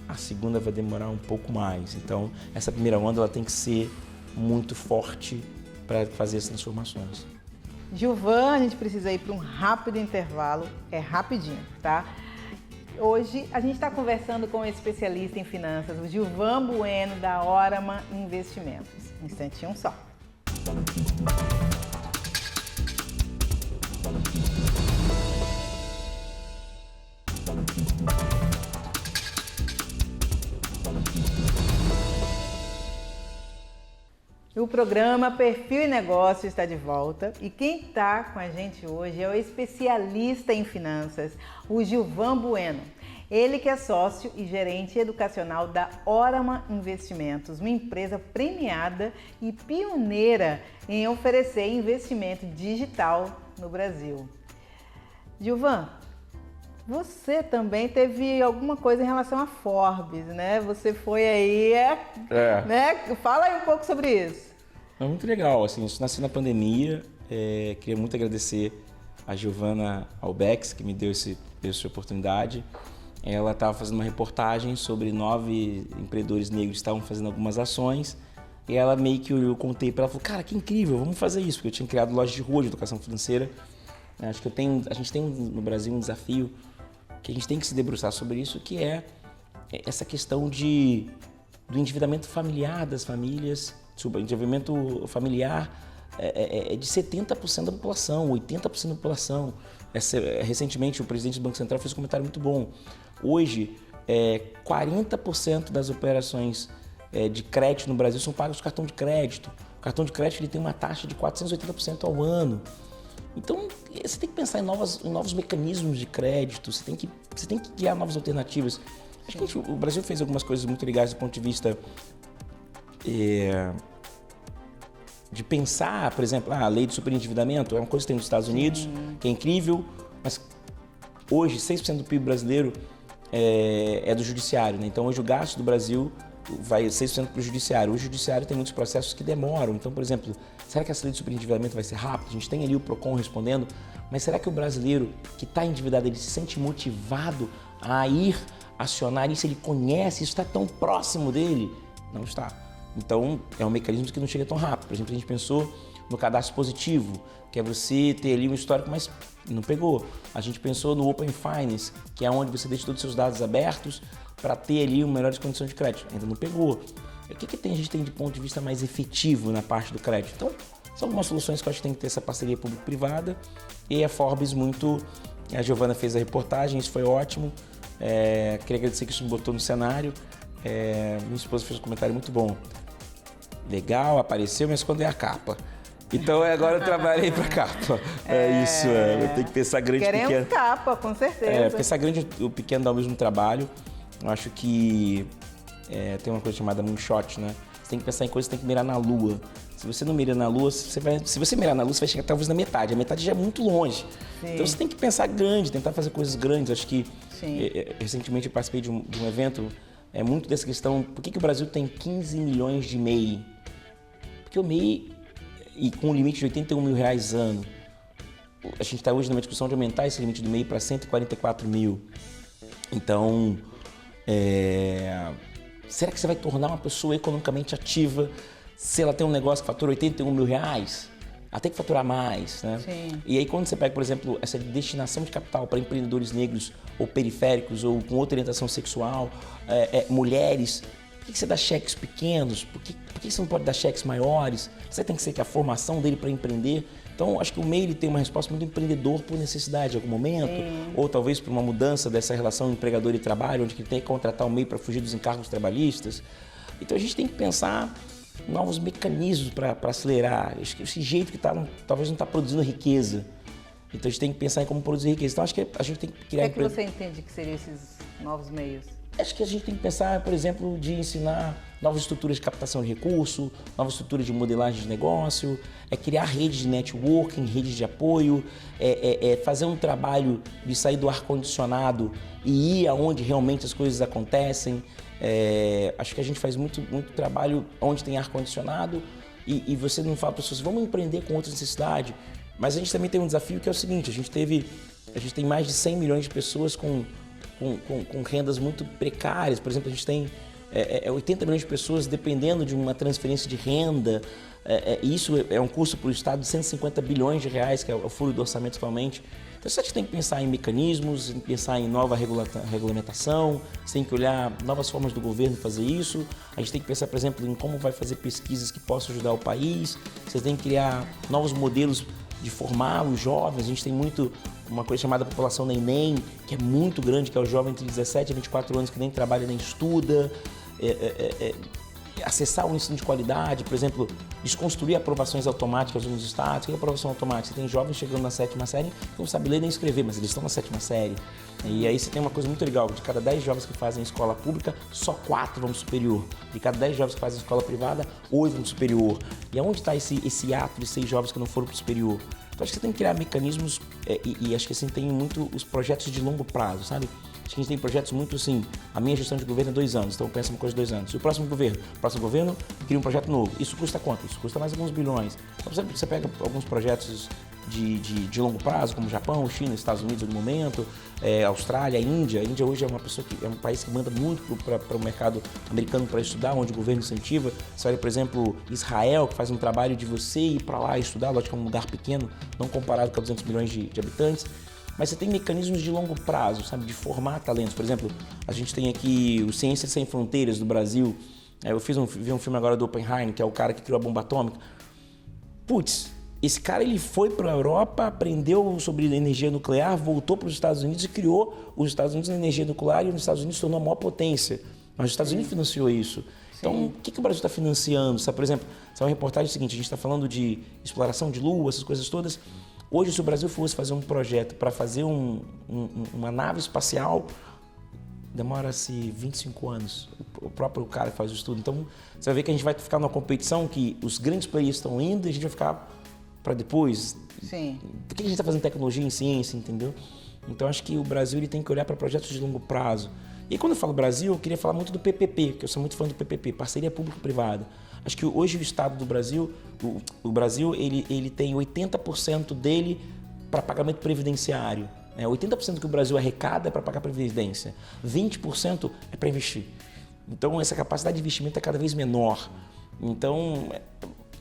a segunda vai demorar um pouco mais. Então, essa primeira onda ela tem que ser muito forte para fazer as transformações. Gilvan, a gente precisa ir para um rápido intervalo, é rapidinho, tá? Hoje a gente está conversando com um especialista em finanças, o Gilvan Bueno, da Orama Investimentos. Um instantinho só. O programa Perfil e Negócio está de volta e quem está com a gente hoje é o especialista em finanças, o Gilvan Bueno. Ele que é sócio e gerente educacional da Orama Investimentos, uma empresa premiada e pioneira em oferecer investimento digital no Brasil. Gilvan, você também teve alguma coisa em relação a Forbes, né? Você foi aí, né? Fala aí um pouco sobre isso. É muito legal, assim, isso nasceu na pandemia. Queria muito agradecer a Giovana Albex, que me deu essa oportunidade. Ela estava fazendo uma reportagem sobre 9 empreendedores negros que estavam fazendo algumas ações. E ela meio que eu contei para ela, falou, cara, que incrível, vamos fazer isso. Porque eu tinha criado loja de rua de educação financeira. Acho que a gente tem no Brasil um desafio que a gente tem que se debruçar sobre isso, que é essa questão do endividamento familiar das famílias. O endividamento familiar é de 70% da população, 80% da população. Recentemente, o presidente do Banco Central fez um comentário muito bom. Hoje, 40% das operações de crédito no Brasil são pagas com cartão de crédito. O cartão de crédito ele tem uma taxa de 480% ao ano. Então, você tem que pensar em novos mecanismos de crédito, você tem que criar novas alternativas. Acho que o Brasil fez algumas coisas muito legais do ponto de vista de pensar, por exemplo, a lei de superendividamento é uma coisa que tem nos Estados Unidos, que é incrível, mas hoje 6% do PIB brasileiro é do judiciário, né? Então hoje o gasto do Brasil vai 6% para o judiciário. O judiciário tem muitos processos que demoram. Então, por exemplo, será que essa lei de superendividamento vai ser rápida? A gente tem ali o PROCON respondendo, mas será que o brasileiro que está endividado, ele se sente motivado a ir acionar isso? Ele conhece, isso está tão próximo dele? Não está. Então, é um mecanismo que não chega tão rápido. Por exemplo, a gente pensou no cadastro positivo, que é você ter ali um histórico, mas não pegou. A gente pensou no Open Finance, que é onde você deixa todos os seus dados abertos para ter ali melhores condições de crédito. Ainda não pegou. O que a gente tem de ponto de vista mais efetivo na parte do crédito? Então, são algumas soluções que eu acho que tem que ter essa parceria público-privada. E a Forbes a Giovana fez a reportagem, isso foi ótimo. Queria agradecer que isso me botou no cenário. Minha esposa fez um comentário muito bom. Legal, apareceu, mas quando é a capa? Então agora eu trabalhei para capa. Isso, eu tenho que pensar grande e pequeno. Queremos capa, com certeza. Pensar grande e o pequeno dá o mesmo trabalho. Eu acho que tem uma coisa chamada moonshot, né? Você tem que pensar em coisas que tem que mirar na lua. Se você não mira na lua, se você mirar na lua, você vai chegar talvez na metade. A metade já é muito longe. Sim. Então você tem que pensar grande, tentar fazer coisas grandes. Acho que recentemente eu participei de um evento, muito dessa questão, por que o Brasil tem 15 milhões de MEI? Porque o MEI, e com um limite de R$81 mil ano, a gente está hoje numa discussão de aumentar esse limite do MEI para 144 mil. Então, será que você vai tornar uma pessoa economicamente ativa se ela tem um negócio que fatura R$81 mil? Ela tem que faturar mais, né? Sim. E aí quando você pega, por exemplo, essa destinação de capital para empreendedores negros ou periféricos ou com outra orientação sexual, mulheres, por que você dá cheques pequenos? Por que você não pode dar cheques maiores? Você tem que ser que a formação dele para empreender. Então, acho que o MEI ele tem uma resposta muito empreendedor por necessidade em algum momento, ou talvez por uma mudança dessa relação empregador e trabalho, onde ele tem que contratar o MEI para fugir dos encargos trabalhistas. Então, a gente tem que pensar novos mecanismos para acelerar. Acho que esse jeito que talvez não está produzindo riqueza. Então, a gente tem que pensar em como produzir riqueza. Então, acho que a gente tem que criar... O que você entende que seriam esses novos meios? Acho que a gente tem que pensar, por exemplo, de ensinar novas estruturas de captação de recurso, novas estruturas de modelagem de negócio, criar redes de networking, redes de apoio, fazer um trabalho de sair do ar-condicionado e ir aonde realmente as coisas acontecem. Acho que a gente faz muito trabalho onde tem ar-condicionado e você não fala para as pessoas, vamos empreender com outra necessidade. Mas a gente também tem um desafio que é o seguinte, a gente tem mais de 100 milhões de pessoas com rendas muito precárias. Por exemplo, a gente tem 80 milhões de pessoas dependendo de uma transferência de renda. Isso é um custo para o Estado de 150 bilhões de reais, que é o furo do orçamento atualmente. Então você tem que pensar em mecanismos, tem que pensar em nova regulamentação, você tem que olhar novas formas do governo fazer isso, a gente tem que pensar, por exemplo, em como vai fazer pesquisas que possam ajudar o país, você tem que criar novos modelos de formar os jovens, a gente tem muito uma coisa chamada população neném, que é muito grande, que é o jovem entre 17 e 24 anos que nem trabalha nem estuda, acessar o ensino de qualidade, por exemplo, desconstruir aprovações automáticas nos estados. O que é aprovação automática? Você tem jovens chegando na 7ª série que não sabem ler nem escrever, mas eles estão na 7ª série. E aí você tem uma coisa muito legal, de cada 10 jovens que fazem escola pública, só 4 vão para o superior. De cada 10 jovens que fazem escola privada, 8 vão para o superior. E aonde está esse ato de 6 jovens que não foram para o superior? Então acho que você tem que criar mecanismos e acho que assim tem muito os projetos de longo prazo, sabe? Acho que a gente tem projetos muito assim, a minha gestão de governo é 2 anos, então pensa uma coisa de 2 anos. E o próximo governo cria um projeto novo. Isso custa quanto? Isso custa mais alguns bilhões. Então você pega alguns projetos de longo prazo, como Japão, China, Estados Unidos no momento, Austrália, Índia. A Índia hoje é um país que manda muito para o mercado americano para estudar, onde o governo incentiva. Você olha, por exemplo, Israel, que faz um trabalho de você ir para lá estudar, lógico que é um lugar pequeno, não comparado com 200 milhões de habitantes. Mas você tem mecanismos de longo prazo, sabe, de formar talentos. Por exemplo, a gente tem aqui o Ciências Sem Fronteiras do Brasil. Eu vi um filme agora do Oppenheimer, que é o cara que criou a bomba atômica. Putz, esse cara ele foi para a Europa, aprendeu sobre energia nuclear, voltou para os Estados Unidos e criou os Estados Unidos na energia nuclear e os Estados Unidos se tornou a maior potência. Mas os Estados Unidos financiou isso. Então, o que o Brasil está financiando? Sabe, por exemplo, essa é uma reportagem seguinte, a gente está falando de exploração de lua, essas coisas todas. Hoje, se o Brasil fosse fazer um projeto para fazer uma nave espacial, demora-se 25 anos. O próprio cara faz o estudo. Então, você vai ver que a gente vai ficar numa competição que os grandes players estão indo e a gente vai ficar para depois. Sim. Por que a gente está fazendo tecnologia em ciência, entendeu? Então, acho que o Brasil ele tem que olhar para projetos de longo prazo. E quando eu falo Brasil, eu queria falar muito do PPP, que eu sou muito fã do PPP, Parceria Público-Privada. Acho que hoje o Estado do Brasil, o Brasil, ele tem 80% dele para pagamento previdenciário. 80% que o Brasil arrecada é para pagar previdência, 20% é para investir. Então, essa capacidade de investimento é cada vez menor. Então,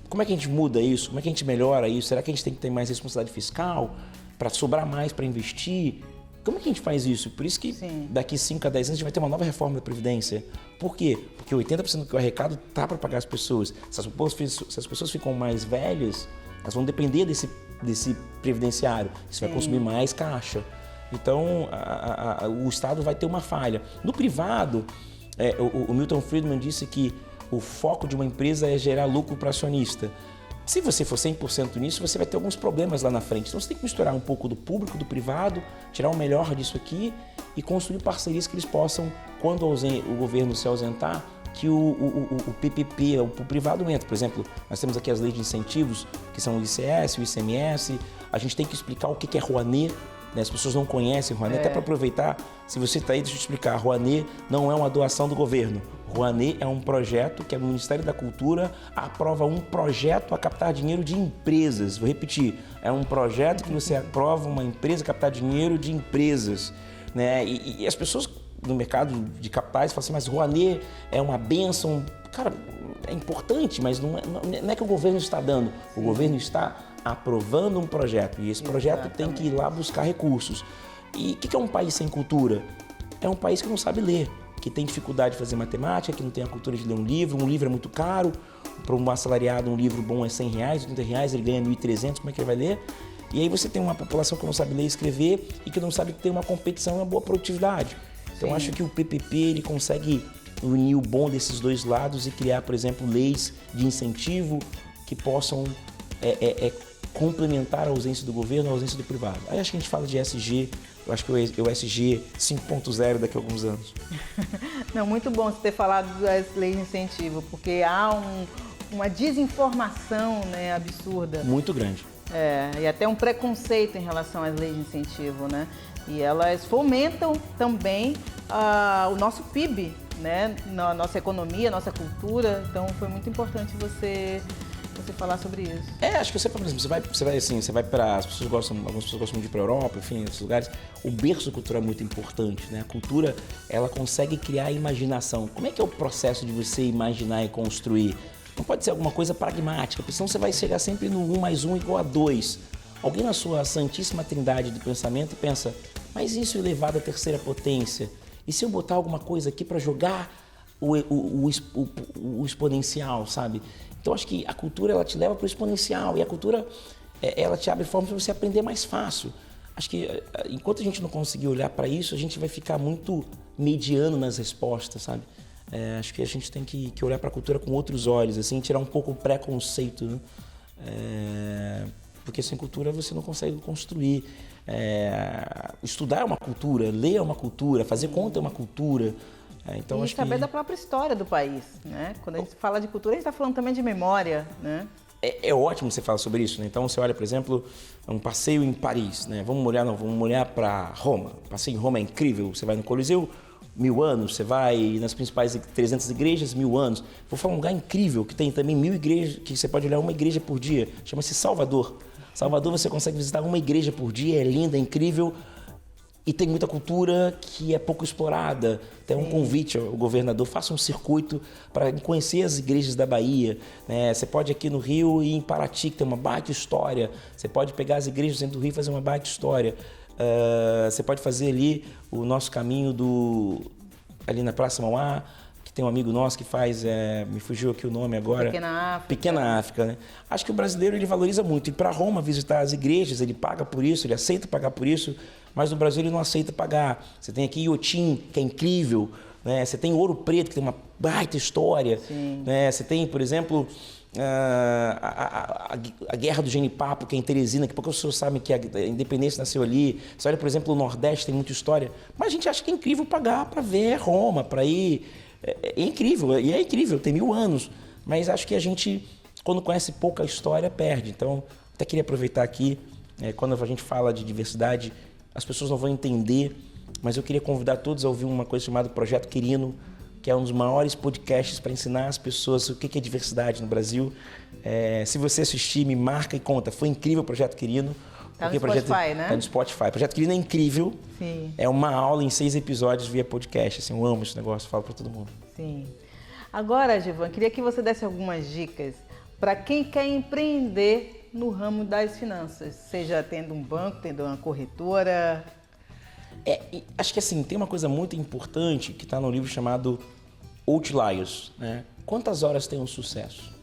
como é que a gente muda isso? Como é que a gente melhora isso? Será que a gente tem que ter mais responsabilidade fiscal para sobrar mais para investir? Como é que a gente faz isso? Por isso que daqui 5 a 10 anos a gente vai ter uma nova reforma da Previdência. Por quê? Porque 80% do que eu arrecado tá para pagar as pessoas. Se as pessoas ficam mais velhas, elas vão depender desse previdenciário. Isso vai consumir mais caixa. Então, o Estado vai ter uma falha. No privado, o Milton Friedman disse que o foco de uma empresa é gerar lucro para acionista. Se você for 100% nisso, você vai ter alguns problemas lá na frente. Então, você tem que misturar um pouco do público, do privado, tirar o melhor disso aqui e construir parcerias que eles possam, quando o governo se ausentar, que o PPP, o privado entra. Por exemplo, nós temos aqui as leis de incentivos, que são o ICS, o ICMS. A gente tem que explicar o que é Rouanet. As pessoas não conhecem Rouanet, até para aproveitar, se você está aí, deixa eu te explicar, Rouanet não é uma doação do governo. Rouanet é um projeto que o Ministério da Cultura aprova um projeto a captar dinheiro de empresas. Vou repetir, é um projeto que você aprova uma empresa a captar dinheiro de empresas. Né? E as pessoas no mercado de capitais falam assim, mas Rouanet é uma bênção. Cara, é importante, mas não é que o governo está dando, o governo está aprovando um projeto e esse projeto tem que ir lá buscar recursos. E o que é um país sem cultura? É um país que não sabe ler, que tem dificuldade de fazer matemática, que não tem a cultura de ler um livro é muito caro, para um assalariado um livro bom é R$100, R$80, ele ganha 1.300, como é que ele vai ler? E aí você tem uma população que não sabe ler e escrever e que não sabe ter uma competição e uma boa produtividade. Então acho que o PPP ele consegue unir o bom desses dois lados e criar, por exemplo, leis de incentivo que possam complementar a ausência do governo, a ausência do privado. Aí acho que a gente fala de ESG, eu acho que o ESG 5.0 daqui a alguns anos. Não, muito bom você ter falado das leis de incentivo, porque há uma desinformação, né, absurda. Muito grande. E até um preconceito em relação às leis de incentivo, né? E elas fomentam também o nosso PIB, né? Na nossa economia, nossa cultura. Então foi muito importante você falar sobre isso. Acho que você vai para algumas pessoas gostam de ir para a Europa, enfim, outros lugares. O berço cultural é muito importante, né? A cultura, ela consegue criar a imaginação. Como é que é o processo de você imaginar e construir? Não pode ser alguma coisa pragmática, porque senão você vai chegar sempre no 1 mais 1 igual a 2. alguém na sua santíssima trindade do pensamento pensa, mas isso elevado à terceira potência? E se eu botar alguma coisa aqui para jogar o exponencial, sabe? Então, acho que a cultura, ela te leva para o exponencial e a cultura, ela te abre formas para você aprender mais fácil. Acho que enquanto a gente não conseguir olhar para isso, a gente vai ficar muito mediano nas respostas, sabe? Acho que a gente tem que olhar para a cultura com outros olhos, assim, tirar um pouco o preconceito, né? Porque sem cultura você não consegue construir. Estudar é uma cultura, ler é uma cultura, fazer conta é uma cultura. Então, e saber da própria história do país, né? Quando a gente fala de cultura, a gente está falando também de memória, né? É ótimo você falar sobre isso, né? Então você olha, por exemplo, um passeio em Paris, né? Vamos olhar para Roma. O passeio em Roma é incrível. Você vai no Coliseu, 1000 anos. Você vai nas principais 300 igrejas, 1000 anos. Vou falar um lugar incrível que tem também 1000 igrejas, que você pode olhar uma igreja por dia. Chama-se Salvador. Salvador você consegue visitar uma igreja por dia, é linda, é incrível. E tem muita cultura que é pouco explorada. Tem um convite ao governador, faça um circuito para conhecer as igrejas da Bahia. Né? Você pode aqui no Rio ir em Paraty, que tem uma baita história. Você pode pegar as igrejas dentro do Rio e fazer uma baita história. Você pode fazer ali o nosso caminho ali na Praça Mauá, que tem um amigo nosso que faz, me fugiu aqui o nome agora. Pequena África, né? Acho que o brasileiro, ele valoriza muito. Ir para Roma visitar as igrejas, ele paga por isso, ele aceita pagar por isso. Mas no Brasil ele não aceita pagar. Você tem aqui Iotim, que é incrível, né? Você tem Ouro Preto, que tem uma baita história. Né? Você tem, por exemplo, a Guerra do Genipapo, que é em Teresina, que poucas pessoas sabem que a independência nasceu ali. Você olha, por exemplo, o Nordeste tem muita história. Mas a gente acha que é incrível pagar para ver Roma, para ir. É incrível, e é incrível, tem 1000 anos. Mas acho que a gente, quando conhece pouca história, perde. Então, até queria aproveitar aqui, quando a gente fala de diversidade, as pessoas não vão entender, mas eu queria convidar todos a ouvir uma coisa chamada Projeto Quirino, que é um dos maiores podcasts para ensinar as pessoas o que é diversidade no Brasil. Se você assistir, me marca e conta. Foi incrível o Projeto Quirino. Tá no Spotify, né? Tá no Spotify. O Projeto Quirino é incrível. Sim. É uma aula em 6 episódios via podcast. Assim, eu amo esse negócio, falo para todo mundo. Sim. Agora, Givan, queria que você desse algumas dicas para quem quer empreender no ramo das finanças, seja tendo um banco, tendo uma corretora. Acho que assim, tem uma coisa muito importante que está no livro chamado Outliers, né? Quantas horas tem um sucesso?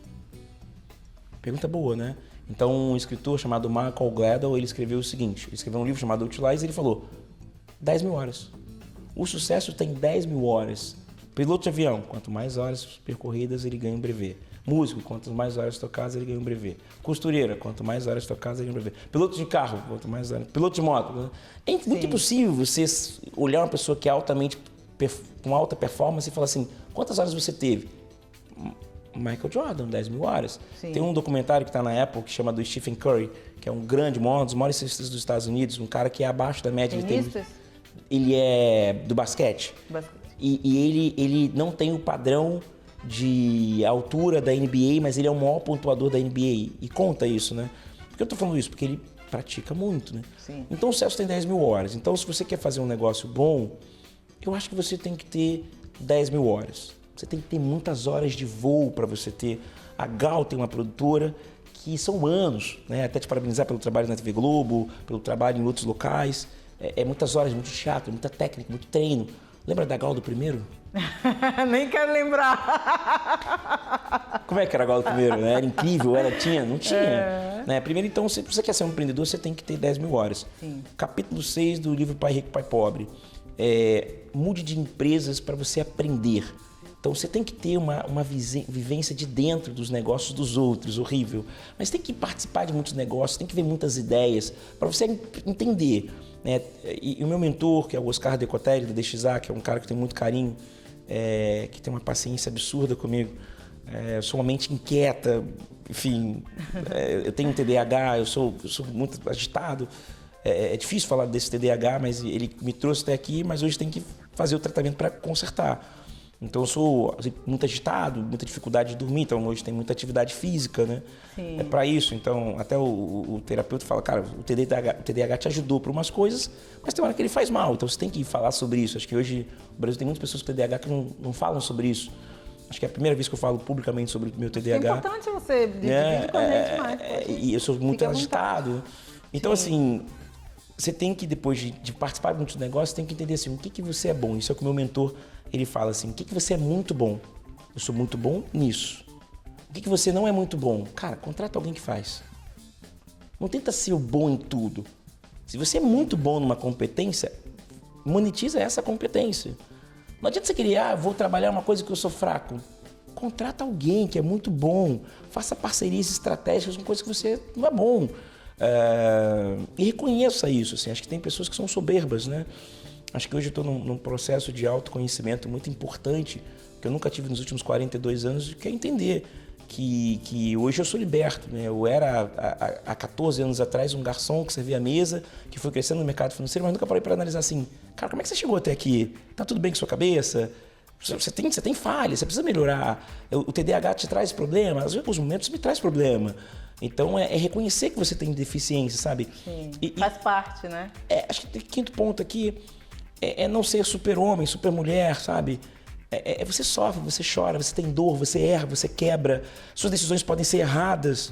Pergunta boa, né? Então, um escritor chamado Malcolm Gladwell, ele escreveu o seguinte, ele escreveu um livro chamado Outliers e ele falou 10.000 horas. O sucesso tem 10.000 horas. Piloto de avião, quanto mais horas percorridas, ele ganha um brevet. Músico, quanto mais horas tocadas, ele ganha um brevet. Costureira, quanto mais horas tocadas, ele ganha um brevet. Piloto de carro, quanto mais horas. Piloto de moto. É muito impossível você olhar uma pessoa que é com alta performance e falar assim, quantas horas você teve? Michael Jordan, 10.000 horas. Sim. Tem um documentário que está na Apple que chama do Stephen Curry, que é um grande, um dos maiores cientistas dos Estados Unidos, um cara que é abaixo da média. Ele é do basquete. E ele não tem o padrão de altura da NBA, mas ele é o maior pontuador da NBA. E conta isso, né? Por que eu tô falando isso? Porque ele pratica muito, né? Sim. Então o Celso tem 10.000 horas. Então se você quer fazer um negócio bom, eu acho que você tem que ter 10.000 horas. Você tem que ter muitas horas de voo para você ter. A Gal tem uma produtora que são anos, né? Até te parabenizar pelo trabalho na TV Globo, pelo trabalho em outros locais. Muitas horas, muito teatro, muita técnica, muito treino. Lembra da Gal do primeiro? Nem quero lembrar. Como é que era a Gal do primeiro? Era incrível, não tinha. Né? Primeiro, então, se você quer ser um empreendedor, você tem que ter 10.000 horas. Sim. Capítulo 6 do livro Pai Rico, Pai Pobre. Mude de empresas para você aprender. Então você tem que ter uma vivência de dentro dos negócios dos outros, horrível. Mas tem que participar de muitos negócios, tem que ver muitas ideias para você entender. Né? E o meu mentor, que é o Oscar Decotelli, da DXA, que é um cara que tem muito carinho, que tem uma paciência absurda comigo. Eu sou uma mente inquieta, enfim, eu tenho um TDAH, eu sou muito agitado. É difícil falar desse TDAH, mas ele me trouxe até aqui, mas hoje tem que fazer o tratamento para consertar. Então eu sou muito agitado, muita dificuldade de dormir, então hoje tem muita atividade física, né? Sim. É para isso, então até o terapeuta fala, cara, o TDAH te ajudou para umas coisas, mas tem hora que ele faz mal, então você tem que falar sobre isso. Acho que hoje o Brasil tem muitas pessoas com TDAH que não falam sobre isso. Acho que é a primeira vez que eu falo publicamente sobre o meu TDAH. É importante você dividir com a gente mais. E eu sou muito agitado. Então, assim, você tem que, depois de participar de muitos negócios, tem que entender assim, o que você é bom. Isso é o que o meu mentor, ele fala assim, o que você é muito bom? Eu sou muito bom nisso. O que você não é muito bom? Cara, contrata alguém que faz. Não tenta ser o bom em tudo. Se você é muito bom numa competência, monetiza essa competência. Não adianta você querer, vou trabalhar uma coisa que eu sou fraco. Contrata alguém que é muito bom. Faça parcerias estratégicas com coisas que você não é bom. E reconheça isso. Assim. Acho que tem pessoas que são soberbas, né? Acho que hoje eu estou num processo de autoconhecimento muito importante, que eu nunca tive nos últimos 42 anos, que é entender que hoje eu sou liberto, né? Eu era, há 14 anos atrás, um garçom que servia a mesa, que foi crescendo no mercado financeiro, mas nunca parei para analisar assim, cara, como é que você chegou até aqui? Tá tudo bem com sua cabeça? Você tem falha, você precisa melhorar. O TDAH te traz problema, às vezes, alguns momentos, me traz problema. Então, é reconhecer que você tem deficiência, sabe? Sim, faz parte, né? Acho que o quinto ponto aqui é não ser super-homem, super-mulher, sabe? Você sofre, você chora, você tem dor, você erra, você quebra. Suas decisões podem ser erradas.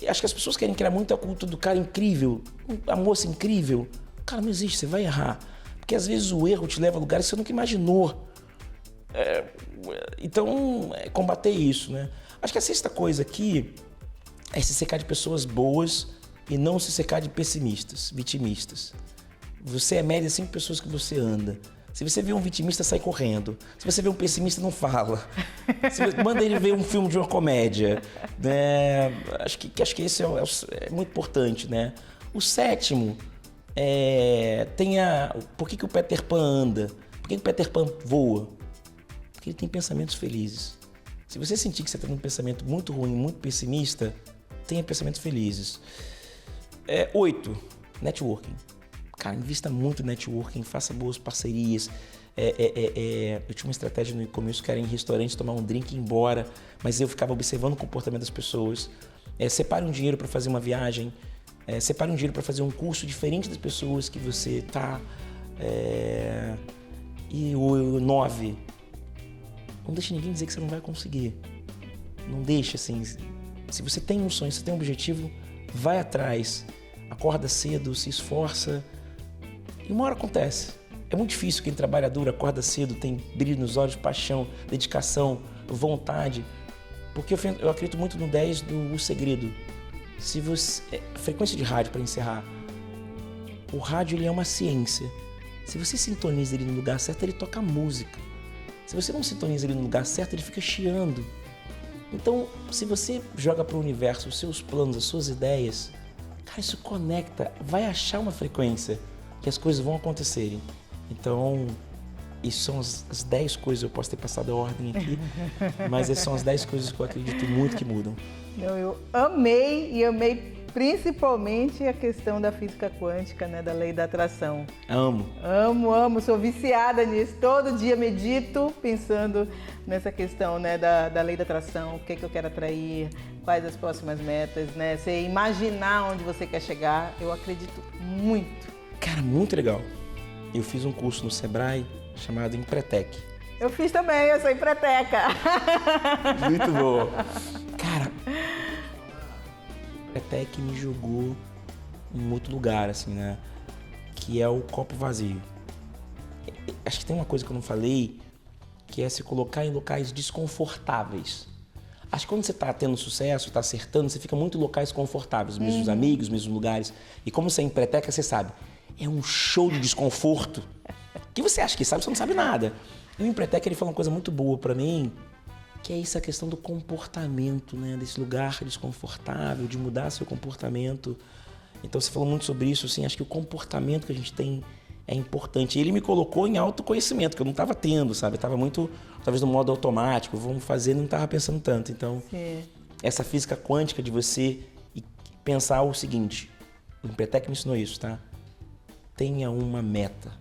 Acho que as pessoas querem criar muito a cultura do cara incrível, a moça incrível. Cara, não existe, você vai errar. Porque às vezes o erro te leva a lugares que você nunca imaginou. Então, combater isso, né? Acho que a sexta coisa aqui é se cercar de pessoas boas e não se cercar de pessimistas, vitimistas. Você é média 5 pessoas que você anda. Se você vê um vitimista, sai correndo. Se você vê um pessimista, não fala. Manda ele ver um filme de uma comédia. Né? Acho que esse é muito importante, né? O sétimo por que o Peter Pan anda? Por que o Peter Pan voa? Porque ele tem pensamentos felizes. Se você sentir que você está num pensamento muito ruim, muito pessimista, tenha pensamentos felizes. 8. Networking. Cara, invista muito em networking, faça boas parcerias. Eu tinha uma estratégia no começo que era em restaurante tomar um drink e ir embora, mas eu ficava observando o comportamento das pessoas. Separe um dinheiro para fazer uma viagem, separe um dinheiro para fazer um curso diferente das pessoas que você está. E o 9, não deixe ninguém dizer que você não vai conseguir. Não deixe assim. Se você tem um sonho, se você tem um objetivo, vai atrás, acorda cedo, se esforça. E uma hora acontece. É muito difícil quem trabalha duro, acorda cedo, tem brilho nos olhos, paixão, dedicação, vontade. Porque eu acredito muito no 10 do segredo. Se você, frequência de rádio, para encerrar. O rádio ele é uma ciência. Se você sintoniza ele no lugar certo, ele toca música. Se você não sintoniza ele no lugar certo, ele fica chiando. Então, se você joga para o universo os seus planos, as suas ideias, cara, isso conecta, vai achar uma frequência que as coisas vão acontecerem. Então, isso são as 10 coisas, eu posso ter passado a ordem aqui, mas essas são as 10 coisas que eu acredito muito que mudam. Eu amei e amei principalmente a questão da física quântica, né, da lei da atração. Amo, sou viciada nisso. Todo dia medito pensando nessa questão, né, da lei da atração, o que eu quero atrair, quais as próximas metas, né? Você imaginar onde você quer chegar, eu acredito muito. Cara, muito legal. Eu fiz um curso no Sebrae chamado Empretec. Eu fiz também, eu sou empreteca. Muito bom. Cara, Empretec me jogou em outro lugar, assim, né? Que é o copo vazio. Acho que tem uma coisa que eu não falei, que é se colocar em locais desconfortáveis. Acho que quando você está tendo sucesso, está acertando, você fica muito em locais confortáveis, mesmos amigos, mesmos lugares. E como você é empreteca, você sabe, é um show de desconforto. Que você acha que sabe, você não sabe nada. E o empreteca, ele fala uma coisa muito boa para mim, que é isso, a questão do comportamento, né? Desse lugar desconfortável, de mudar seu comportamento. Então você falou muito sobre isso, assim, acho que o comportamento que a gente tem é importante. E ele me colocou em autoconhecimento, que eu não estava tendo, sabe? Eu estava muito, talvez no modo automático, vamos fazer, não estava pensando tanto. Então, essa física quântica de você pensar o seguinte, o Empretec me ensinou isso, tá? Tenha uma meta.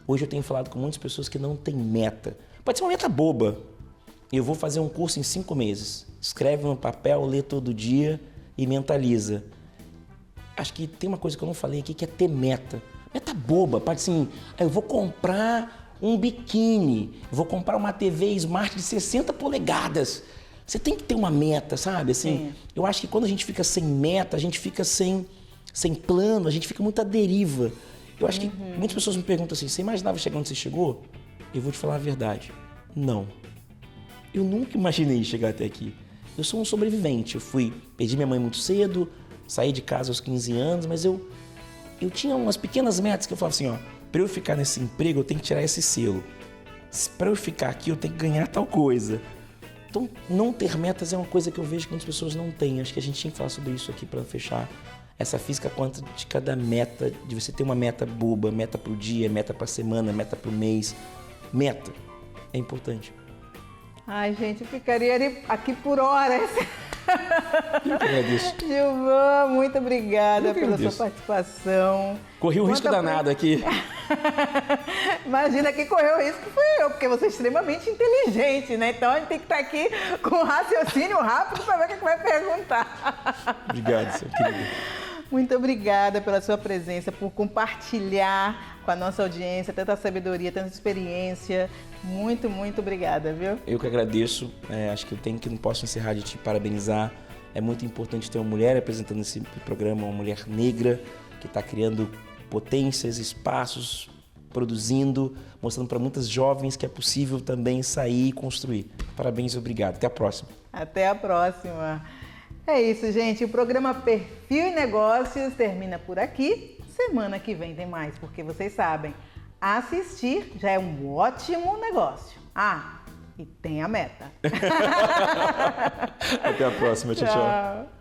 Hoje eu tenho falado com muitas pessoas que não têm meta. Pode ser uma meta boba. Eu vou fazer um curso em 5 meses. Escreve no papel, lê todo dia e mentaliza. Acho que tem uma coisa que eu não falei aqui, que é ter meta. Meta boba, pode ser assim, eu vou comprar um biquíni, vou comprar uma TV Smart de 60 polegadas. Você tem que ter uma meta, sabe? Assim, eu acho que quando a gente fica sem meta, a gente fica sem sem plano, a gente fica muito à deriva. Eu acho que muitas pessoas me perguntam assim, você imaginava chegar onde você chegou? Eu vou te falar a verdade. Não. Eu nunca imaginei chegar até aqui. Eu sou um sobrevivente. Perdi minha mãe muito cedo, saí de casa aos 15 anos, mas eu tinha umas pequenas metas que eu falava assim, ó, para eu ficar nesse emprego eu tenho que tirar esse selo. Para eu ficar aqui eu tenho que ganhar tal coisa. Então, não ter metas é uma coisa que eu vejo que muitas pessoas não têm. Acho que a gente tinha que falar sobre isso aqui para fechar essa física quântica da meta, de você ter uma meta boba, meta pro dia, meta pra semana, meta pro mês. Meta é importante. Ai, gente, eu ficaria aqui por horas. Eu que agradeço. Gilvan, muito obrigada pela sua participação. Corri o risco danado aqui. Imagina, quem correu o risco fui eu, porque você é extremamente inteligente, né? Então a gente tem que estar aqui com raciocínio rápido para ver o que vai perguntar. Obrigado, seu querido. Muito obrigada pela sua presença, por compartilhar com a nossa audiência tanta sabedoria, tanta experiência. Muito, muito obrigada, viu? Eu que agradeço. Acho que não posso encerrar de te parabenizar. É muito importante ter uma mulher apresentando esse programa, uma mulher negra que está criando potências, espaços, produzindo, mostrando para muitas jovens que é possível também sair e construir. Parabéns e obrigado. Até a próxima. Até a próxima. É isso, gente. O programa Perfil e Negócios termina por aqui. Semana que vem tem mais, porque vocês sabem, assistir já é um ótimo negócio. Ah, e tem a meta. Até a próxima. Tchau, tchau.